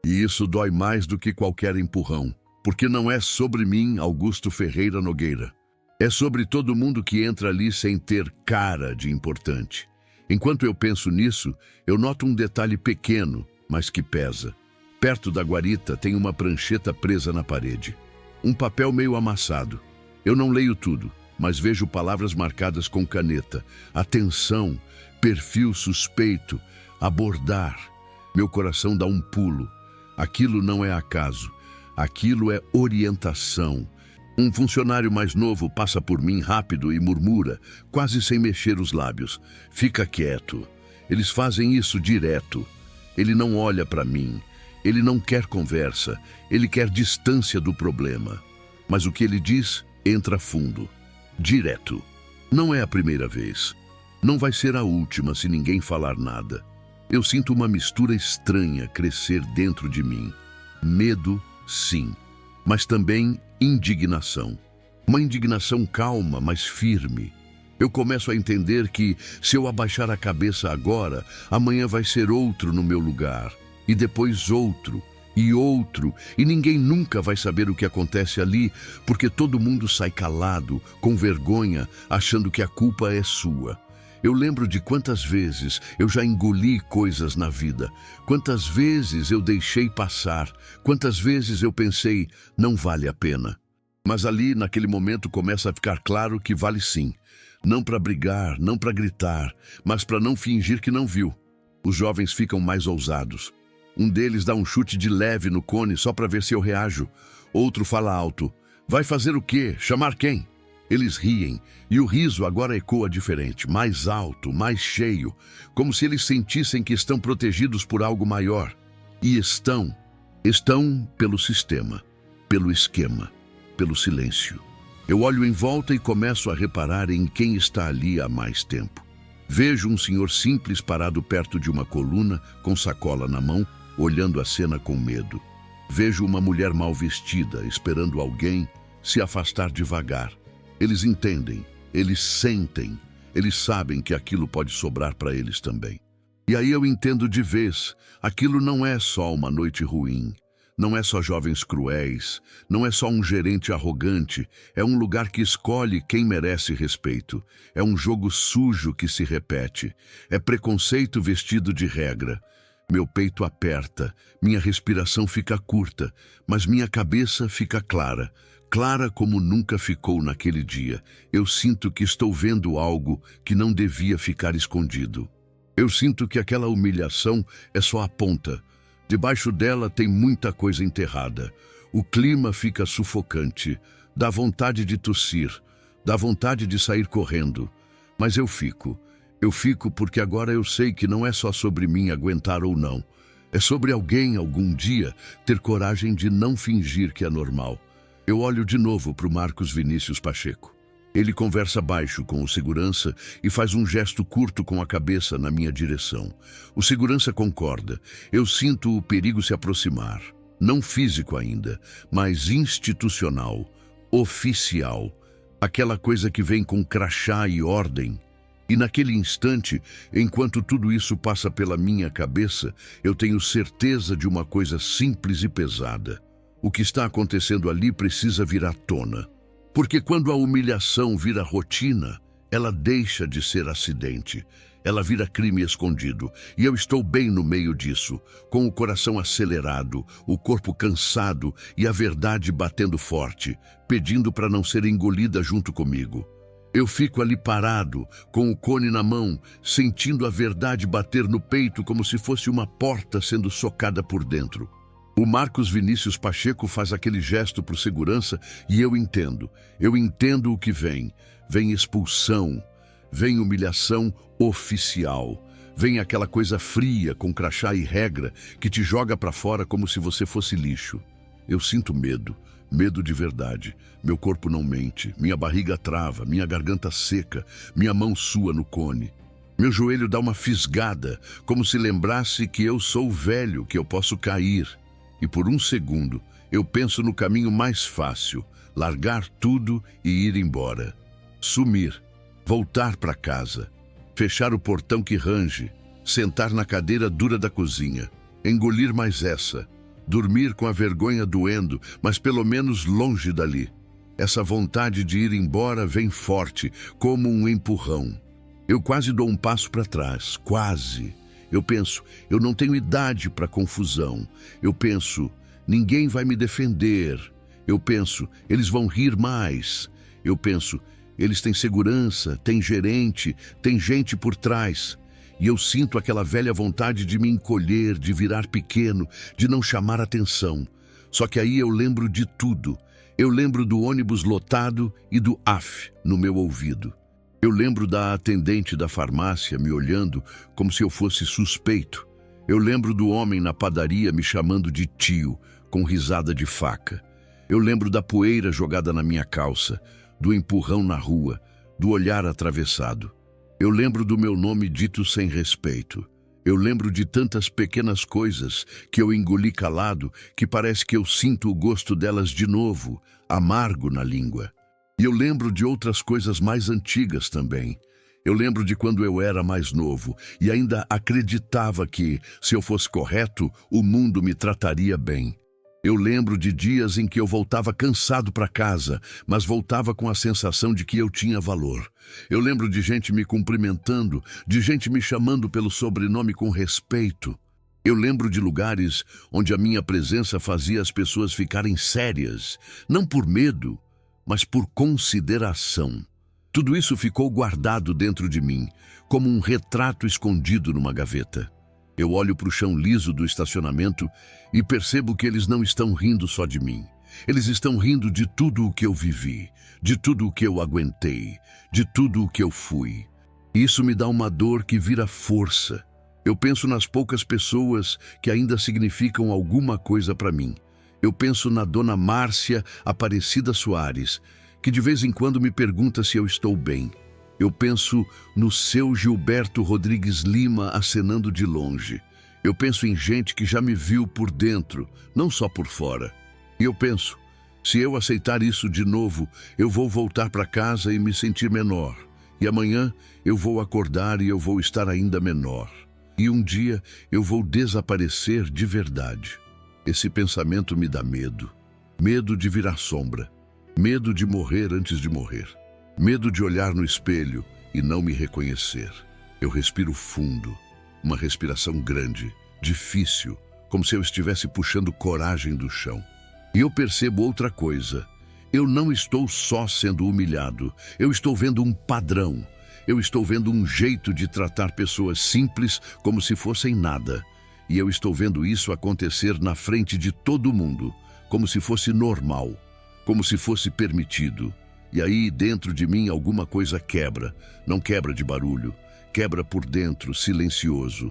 E isso dói mais do que qualquer empurrão, porque não é sobre mim, Augusto Ferreira Nogueira. É sobre todo mundo que entra ali sem ter cara de importante. Enquanto eu penso nisso, eu noto um detalhe pequeno, mas que pesa. Perto da guarita tem uma prancheta presa na parede. Um papel meio amassado. Eu não leio tudo, mas vejo palavras marcadas com caneta. Atenção, perfil suspeito, abordar. Meu coração dá um pulo. Aquilo não é acaso. Aquilo é orientação. Um funcionário mais novo passa por mim rápido e murmura, quase sem mexer os lábios: fica quieto. Eles fazem isso direto. Ele não olha para mim. Ele não quer conversa. Ele quer distância do problema. Mas o que ele diz entra fundo. Direto. Não é a primeira vez. Não vai ser a última se ninguém falar nada. Eu sinto uma mistura estranha crescer dentro de mim. Medo, sim, mas também indignação. Uma indignação calma, mas firme. Eu começo a entender que, se eu abaixar a cabeça agora, amanhã vai ser outro no meu lugar, e depois outro, e ninguém nunca vai saber o que acontece ali, porque todo mundo sai calado, com vergonha, achando que a culpa é sua. Eu lembro de quantas vezes eu já engoli coisas na vida, quantas vezes eu deixei passar, quantas vezes eu pensei, não vale a pena. Mas ali, naquele momento, começa a ficar claro que vale sim. Não para brigar, não para gritar, mas para não fingir que não viu. Os jovens ficam mais ousados. Um deles dá um chute de leve no cone só para ver se eu reajo. Outro fala alto: vai fazer o quê? Chamar quem? Eles riem, e o riso agora ecoa diferente, mais alto, mais cheio, como se eles sentissem que estão protegidos por algo maior. E estão pelo sistema, pelo esquema, pelo silêncio. Eu olho em volta e começo a reparar em quem está ali há mais tempo. Vejo um senhor simples parado perto de uma coluna, com sacola na mão, olhando a cena com medo. Vejo uma mulher mal vestida, esperando alguém, se afastar devagar. Eles entendem, eles sentem, eles sabem que aquilo pode sobrar para eles também. E aí eu entendo de vez, aquilo não é só uma noite ruim, não é só jovens cruéis, não é só um gerente arrogante, é um lugar que escolhe quem merece respeito, é um jogo sujo que se repete, é preconceito vestido de regra. Meu peito aperta, minha respiração fica curta, mas minha cabeça fica clara. Clara como nunca ficou naquele dia. Eu sinto que estou vendo algo que não devia ficar escondido. Eu sinto que aquela humilhação é só a ponta. Debaixo dela tem muita coisa enterrada. O clima fica sufocante. Dá vontade de tossir. Dá vontade de sair correndo. Mas eu fico. Eu fico porque agora eu sei que não é só sobre mim aguentar ou não. É sobre alguém, algum dia, ter coragem de não fingir que é normal. Eu olho de novo para o Marcos Vinícius Pacheco. Ele conversa baixo com o segurança e faz um gesto curto com a cabeça na minha direção. O segurança concorda. Eu sinto o perigo se aproximar. Não físico ainda, mas institucional, oficial. Aquela coisa que vem com crachá e ordem. E naquele instante, enquanto tudo isso passa pela minha cabeça, eu tenho certeza de uma coisa simples e pesada. O que está acontecendo ali precisa vir à tona. Porque quando a humilhação vira rotina, ela deixa de ser acidente. Ela vira crime escondido. E eu estou bem no meio disso, com o coração acelerado, o corpo cansado e a verdade batendo forte, pedindo para não ser engolida junto comigo. Eu fico ali parado, com o cone na mão, sentindo a verdade bater no peito como se fosse uma porta sendo socada por dentro. O Marcos Vinícius Pacheco faz aquele gesto para o segurança e eu entendo o que vem. Vem expulsão, vem humilhação oficial, vem aquela coisa fria com crachá e regra que te joga para fora como se você fosse lixo. Eu sinto medo, medo de verdade. Meu corpo não mente, minha barriga trava, minha garganta seca, minha mão sua no cone. Meu joelho dá uma fisgada, como se lembrasse que eu sou velho, que eu posso cair. E por um segundo, eu penso no caminho mais fácil, largar tudo e ir embora. Sumir, voltar para casa, fechar o portão que range, sentar na cadeira dura da cozinha, engolir mais essa, dormir com a vergonha doendo, mas pelo menos longe dali. Essa vontade de ir embora vem forte, como um empurrão. Eu quase dou um passo para trás, quase. Eu penso, eu não tenho idade para confusão. Eu penso, ninguém vai me defender. Eu penso, eles vão rir mais. Eu penso, eles têm segurança, têm gerente, tem gente por trás. E eu sinto aquela velha vontade de me encolher, de virar pequeno, de não chamar atenção. Só que aí eu lembro de tudo. Eu lembro do ônibus lotado e do AF no meu ouvido. Eu lembro da atendente da farmácia me olhando como se eu fosse suspeito. Eu lembro do homem na padaria me chamando de tio, com risada de faca. Eu lembro da poeira jogada na minha calça, do empurrão na rua, do olhar atravessado. Eu lembro do meu nome dito sem respeito. Eu lembro de tantas pequenas coisas que eu engoli calado que parece que eu sinto o gosto delas de novo, amargo na língua. E eu lembro de outras coisas mais antigas também. Eu lembro de quando eu era mais novo e ainda acreditava que, se eu fosse correto, o mundo me trataria bem. Eu lembro de dias em que eu voltava cansado para casa, mas voltava com a sensação de que eu tinha valor. Eu lembro de gente me cumprimentando, de gente me chamando pelo sobrenome com respeito. Eu lembro de lugares onde a minha presença fazia as pessoas ficarem sérias, não por medo, mas por consideração. Tudo isso ficou guardado dentro de mim, como um retrato escondido numa gaveta. Eu olho para o chão liso do estacionamento e percebo que eles não estão rindo só de mim. Eles estão rindo de tudo o que eu vivi, de tudo o que eu aguentei, de tudo o que eu fui. E isso me dá uma dor que vira força. Eu penso nas poucas pessoas que ainda significam alguma coisa para mim. Eu penso na dona Márcia Aparecida Soares, que de vez em quando me pergunta se eu estou bem. Eu penso no seu Gilberto Rodrigues Lima acenando de longe. Eu penso em gente que já me viu por dentro, não só por fora. E eu penso, se eu aceitar isso de novo, eu vou voltar para casa e me sentir menor. E amanhã eu vou acordar e eu vou estar ainda menor. E um dia eu vou desaparecer de verdade. Esse pensamento me dá medo. Medo de virar sombra. Medo de morrer antes de morrer. Medo de olhar no espelho e não me reconhecer. Eu respiro fundo, uma respiração grande, difícil, como se eu estivesse puxando coragem do chão. E eu percebo outra coisa. Eu não estou só sendo humilhado, eu estou vendo um padrão. Eu estou vendo um jeito de tratar pessoas simples como se fossem nada. E eu estou vendo isso acontecer na frente de todo mundo, como se fosse normal, como se fosse permitido. E aí, dentro de mim, alguma coisa quebra. Não quebra de barulho, quebra por dentro, silencioso,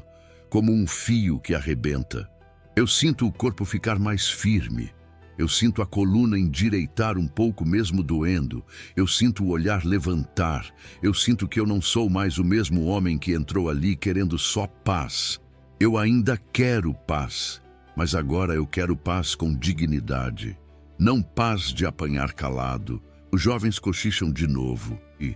como um fio que arrebenta. Eu sinto o corpo ficar mais firme. Eu sinto a coluna endireitar um pouco mesmo doendo. Eu sinto o olhar levantar. Eu sinto que eu não sou mais o mesmo homem que entrou ali querendo só paz. Eu ainda quero paz, mas agora eu quero paz com dignidade. Não paz de apanhar calado. Os jovens cochicham de novo e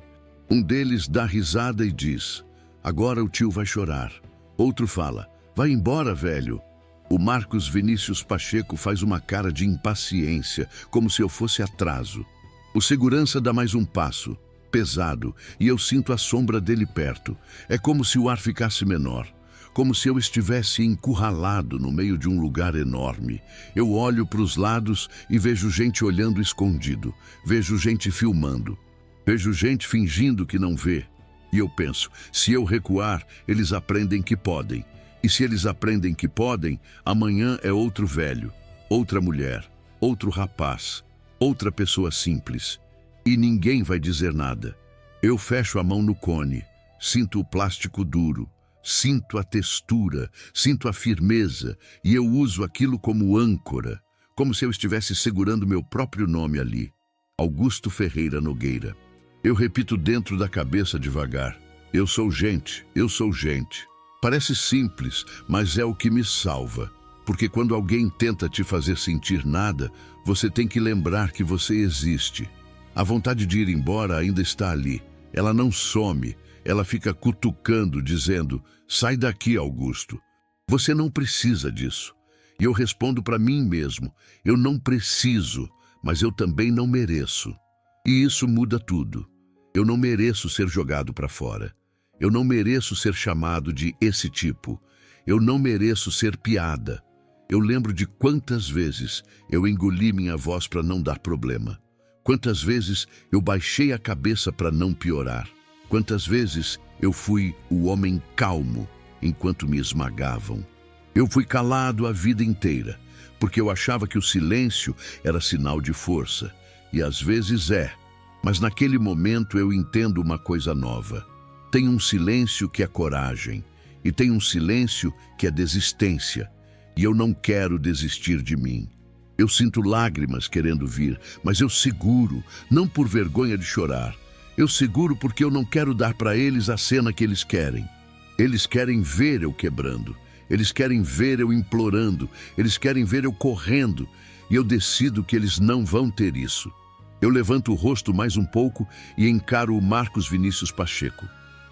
um deles dá risada e diz: agora o tio vai chorar. Outro fala: vai embora, velho. O Marcos Vinícius Pacheco faz uma cara de impaciência, como se eu fosse atraso. O segurança dá mais um passo, pesado, e eu sinto a sombra dele perto. É como se o ar ficasse menor. Como se eu estivesse encurralado no meio de um lugar enorme. Eu olho para os lados e vejo gente olhando escondido. Vejo gente filmando. Vejo gente fingindo que não vê. E eu penso, se eu recuar, eles aprendem que podem. E se eles aprendem que podem, amanhã é outro velho, outra mulher, outro rapaz, outra pessoa simples. E ninguém vai dizer nada. Eu fecho a mão no cone, sinto o plástico duro. Sinto a textura, sinto a firmeza e eu uso aquilo como âncora, como se eu estivesse segurando meu próprio nome ali. Augusto Ferreira Nogueira. Eu repito dentro da cabeça devagar. Eu sou gente, eu sou gente. Parece simples, mas é o que me salva. Porque quando alguém tenta te fazer sentir nada, você tem que lembrar que você existe. A vontade de ir embora ainda está ali. Ela não some. Ela fica cutucando, dizendo: sai daqui, Augusto. Você não precisa disso. E eu respondo para mim mesmo: eu não preciso, mas eu também não mereço. E isso muda tudo. Eu não mereço ser jogado para fora. Eu não mereço ser chamado de esse tipo. Eu não mereço ser piada. Eu lembro de quantas vezes eu engoli minha voz para não dar problema. Quantas vezes eu baixei a cabeça para não piorar. Quantas vezes eu fui o homem calmo enquanto me esmagavam. Eu fui calado a vida inteira, porque eu achava que o silêncio era sinal de força. E às vezes é, mas naquele momento eu entendo uma coisa nova. Tem um silêncio que é coragem, e tem um silêncio que é desistência. E eu não quero desistir de mim. Eu sinto lágrimas querendo vir, mas eu seguro, não por vergonha de chorar. Eu seguro porque eu não quero dar para eles a cena que eles querem. Eles querem ver eu quebrando. Eles querem ver eu implorando. Eles querem ver eu correndo. E eu decido que eles não vão ter isso. Eu levanto o rosto mais um pouco e encaro o Marcos Vinícius Pacheco.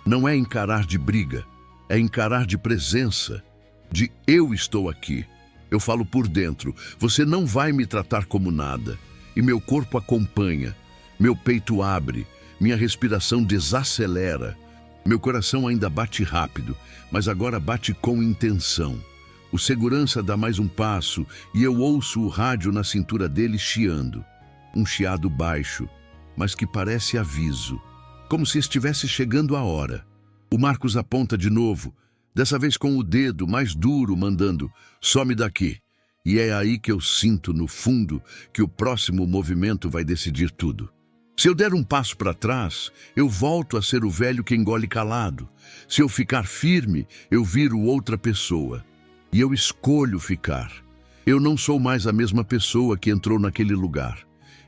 Não é encarar de briga, é encarar de presença, de eu estou aqui. Eu falo por dentro, você não vai me tratar como nada. E meu corpo acompanha, meu peito abre, minha respiração desacelera. Meu coração ainda bate rápido, mas agora bate com intenção. O segurança dá mais um passo e eu ouço o rádio na cintura dele chiando. Um chiado baixo, mas que parece aviso, como se estivesse chegando a hora. O Marcos aponta de novo, dessa vez com o dedo mais duro, mandando, some daqui. E é aí que eu sinto, no fundo, que o próximo movimento vai decidir tudo. Se eu der um passo para trás, eu volto a ser o velho que engole calado. Se eu ficar firme, eu viro outra pessoa. E eu escolho ficar. Eu não sou mais a mesma pessoa que entrou naquele lugar.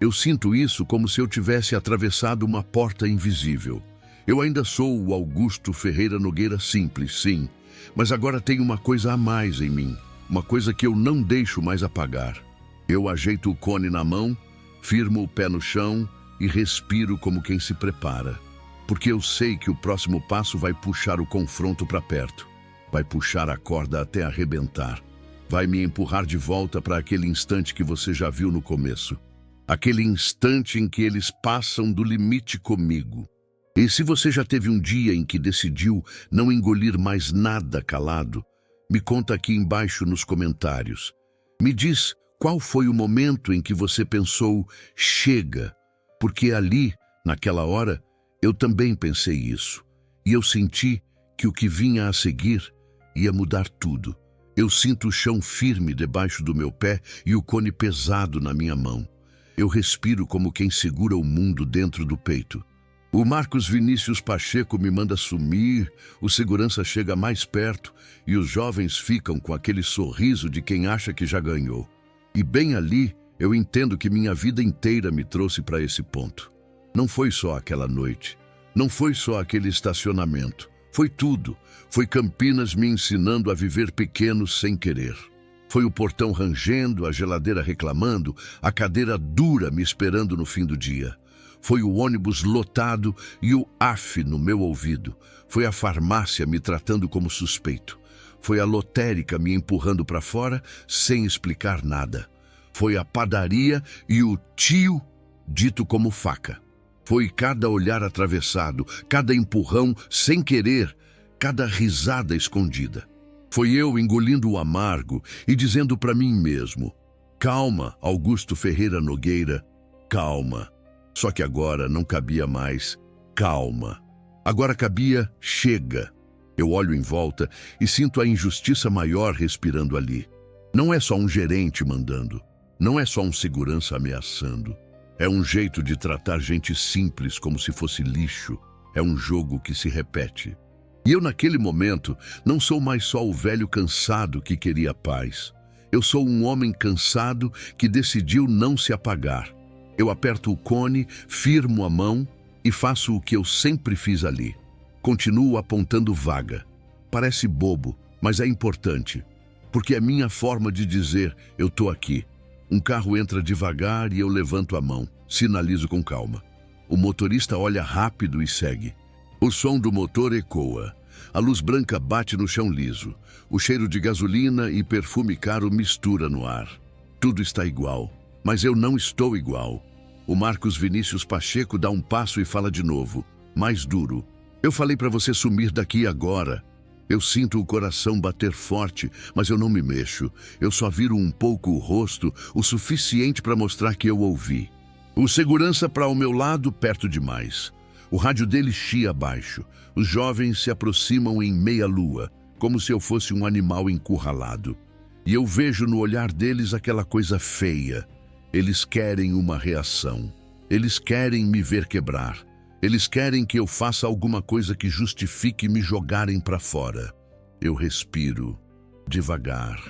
Eu sinto isso como se eu tivesse atravessado uma porta invisível. Eu ainda sou o Augusto Ferreira Nogueira simples, sim, mas agora tem uma coisa a mais em mim, uma coisa que eu não deixo mais apagar. Eu ajeito o cone na mão, firmo o pé no chão e respiro como quem se prepara, porque eu sei que o próximo passo vai puxar o confronto para perto, vai puxar a corda até arrebentar, vai me empurrar de volta para aquele instante que você já viu no começo, aquele instante em que eles passam do limite comigo. E se você já teve um dia em que decidiu não engolir mais nada calado, me conta aqui embaixo nos comentários. Me diz qual foi o momento em que você pensou, chega, porque ali, naquela hora, eu também pensei isso. E eu senti que o que vinha a seguir ia mudar tudo. Eu sinto o chão firme debaixo do meu pé e o cone pesado na minha mão. Eu respiro como quem segura o mundo dentro do peito. O Marcos Vinícius Pacheco me manda sumir, o segurança chega mais perto e os jovens ficam com aquele sorriso de quem acha que já ganhou. E bem ali, eu entendo que minha vida inteira me trouxe para esse ponto. Não foi só aquela noite, não foi só aquele estacionamento, foi tudo. Foi Campinas me ensinando a viver pequeno sem querer. Foi o portão rangendo, a geladeira reclamando, a cadeira dura me esperando no fim do dia. Foi o ônibus lotado e o AF no meu ouvido. Foi a farmácia me tratando como suspeito. Foi a lotérica me empurrando para fora sem explicar nada. Foi a padaria e o tio dito como faca. Foi cada olhar atravessado, cada empurrão sem querer, cada risada escondida. Foi eu engolindo o amargo e dizendo para mim mesmo, calma, Augusto Ferreira Nogueira, calma. Só que agora não cabia mais calma. Agora cabia chega. Eu olho em volta e sinto a injustiça maior respirando ali. Não é só um gerente mandando. Não é só um segurança ameaçando. É um jeito de tratar gente simples como se fosse lixo. É um jogo que se repete. E eu naquele momento não sou mais só o velho cansado que queria paz. Eu sou um homem cansado que decidiu não se apagar. Eu aperto o cone, firmo a mão e faço o que eu sempre fiz ali. Continuo apontando vaga. Parece bobo, mas é importante, porque é minha forma de dizer, eu tô aqui. Um carro entra devagar e eu levanto a mão, sinalizo com calma. O motorista olha rápido e segue. O som do motor ecoa. A luz branca bate no chão liso. O cheiro de gasolina e perfume caro mistura no ar. Tudo está igual. Mas eu não estou igual. O Marcos Vinícius Pacheco dá um passo e fala de novo, mais duro. Eu falei para você sumir daqui agora. Eu sinto o coração bater forte, mas eu não me mexo. Eu só viro um pouco o rosto, o suficiente para mostrar que eu ouvi. O segurança para o meu lado, perto demais. O rádio dele chia abaixo. Os jovens se aproximam em meia-lua, como se eu fosse um animal encurralado. E eu vejo no olhar deles aquela coisa feia. Eles querem uma reação. Eles querem me ver quebrar. Eles querem que eu faça alguma coisa que justifique me jogarem para fora. Eu respiro, devagar.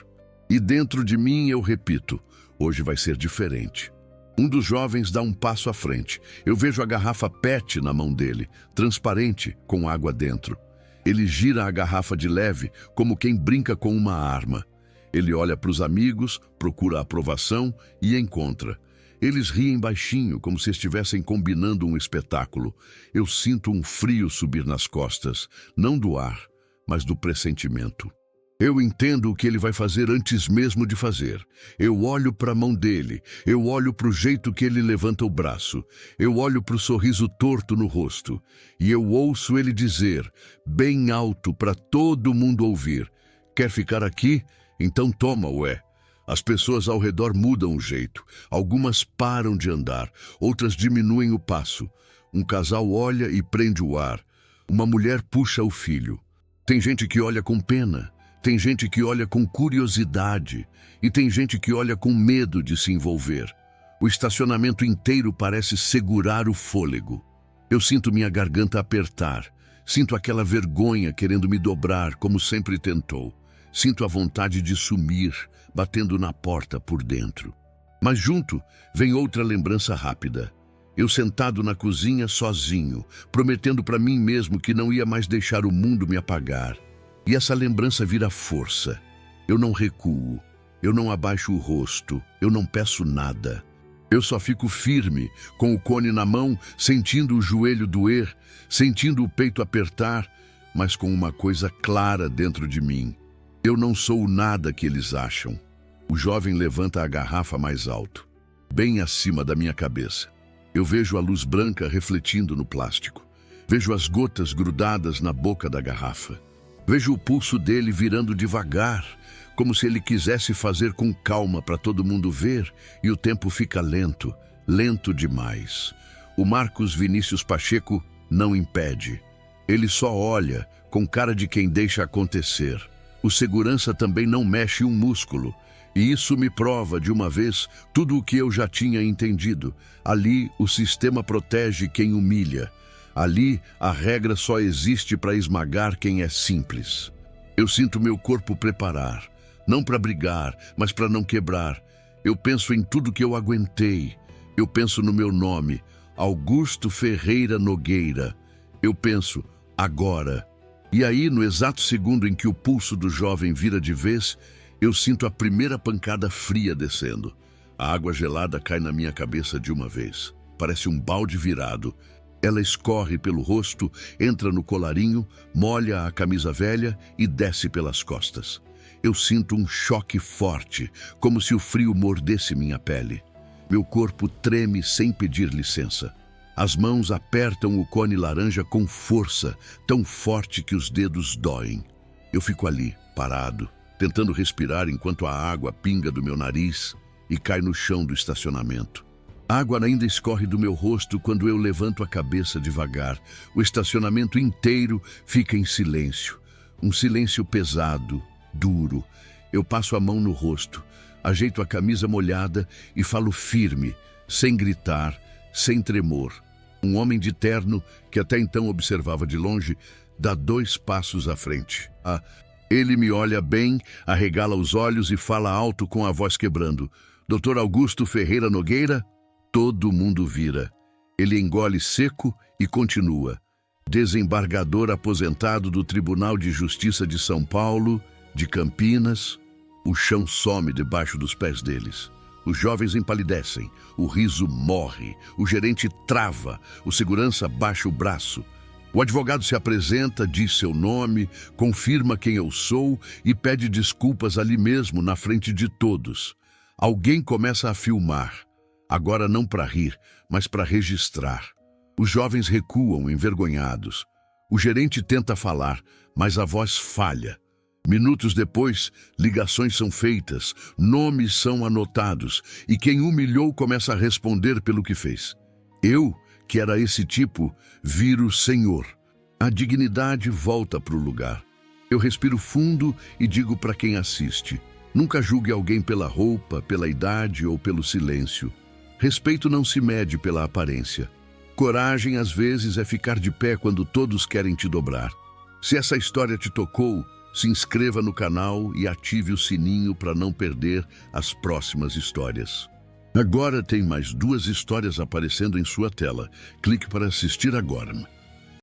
E dentro de mim eu repito, hoje vai ser diferente. Um dos jovens dá um passo à frente. Eu vejo a garrafa PET na mão dele, transparente, com água dentro. Ele gira a garrafa de leve, como quem brinca com uma arma. Ele olha para os amigos, procura aprovação e encontra. Eles riem baixinho, como se estivessem combinando um espetáculo. Eu sinto um frio subir nas costas, não do ar, mas do pressentimento. Eu entendo o que ele vai fazer antes mesmo de fazer. Eu olho para a mão dele, eu olho para o jeito que ele levanta o braço, eu olho para o sorriso torto no rosto, e eu ouço ele dizer, bem alto para todo mundo ouvir, quer ficar aqui? Então toma, ué. As pessoas ao redor mudam o jeito, algumas param de andar, outras diminuem o passo. Um casal olha e prende o ar, uma mulher puxa o filho. Tem gente que olha com pena. Tem gente que olha com curiosidade e tem gente que olha com medo de se envolver. O estacionamento inteiro parece segurar o fôlego. Eu sinto minha garganta apertar, sinto aquela vergonha querendo me dobrar como sempre tentou. Sinto a vontade de sumir, batendo na porta por dentro. Mas junto vem outra lembrança rápida. Eu sentado na cozinha sozinho, prometendo para mim mesmo que não ia mais deixar o mundo me apagar. E essa lembrança vira força. Eu não recuo, eu não abaixo o rosto, eu não peço nada. Eu só fico firme, com o cone na mão, sentindo o joelho doer, sentindo o peito apertar, mas com uma coisa clara dentro de mim. Eu não sou o nada que eles acham. O jovem levanta a garrafa mais alto, bem acima da minha cabeça. Eu vejo a luz branca refletindo no plástico. Vejo as gotas grudadas na boca da garrafa. Vejo o pulso dele virando devagar, como se ele quisesse fazer com calma para todo mundo ver, e o tempo fica lento, lento demais. O Marcos Vinícius Pacheco não impede. Ele só olha, com cara de quem deixa acontecer. O segurança também não mexe um músculo, e isso me prova de uma vez tudo o que eu já tinha entendido. Ali o sistema protege quem humilha. Ali, a regra só existe para esmagar quem é simples. Eu sinto meu corpo preparar, não para brigar, mas para não quebrar. Eu penso em tudo que eu aguentei. Eu penso no meu nome, Augusto Ferreira Nogueira. Eu penso, agora. E aí, no exato segundo em que o pulso do jovem vira de vez, eu sinto a primeira pancada fria descendo. A água gelada cai na minha cabeça de uma vez. Parece um balde virado. Ela escorre pelo rosto, entra no colarinho, molha a camisa velha e desce pelas costas. Eu sinto um choque forte, como se o frio mordesse minha pele. Meu corpo treme sem pedir licença. As mãos apertam o cone laranja com força, tão forte que os dedos doem. Eu fico ali, parado, tentando respirar enquanto a água pinga do meu nariz e cai no chão do estacionamento. A água ainda escorre do meu rosto quando eu levanto a cabeça devagar. O estacionamento inteiro fica em silêncio. Um silêncio pesado, duro. Eu passo a mão no rosto, ajeito a camisa molhada e falo firme, sem gritar, sem tremor. Um homem de terno, que até então observava de longe, dá 2 passos à frente. Ele me olha bem, arregala os olhos e fala alto com a voz quebrando. Dr. Augusto Ferreira Nogueira? Todo mundo vira. Ele engole seco e continua. Desembargador aposentado do Tribunal de Justiça de São Paulo, de Campinas. O chão some debaixo dos pés deles. Os jovens empalidecem, o riso morre, o gerente trava, o segurança baixa o braço. O advogado se apresenta, diz seu nome, confirma quem eu sou e pede desculpas ali mesmo, na frente de todos. Alguém começa a filmar. Agora não para rir, mas para registrar. Os jovens recuam, envergonhados. O gerente tenta falar, mas a voz falha. Minutos depois, ligações são feitas, nomes são anotados, e quem humilhou começa a responder pelo que fez. Eu, que era esse tipo, vira o Senhor. A dignidade volta para o lugar. Eu respiro fundo e digo para quem assiste: nunca julgue alguém pela roupa, pela idade ou pelo silêncio. Respeito não se mede pela aparência. Coragem, às vezes, é ficar de pé quando todos querem te dobrar. Se essa história te tocou, se inscreva no canal e ative o sininho para não perder as próximas histórias. Agora tem mais 2 histórias aparecendo em sua tela. Clique para assistir agora.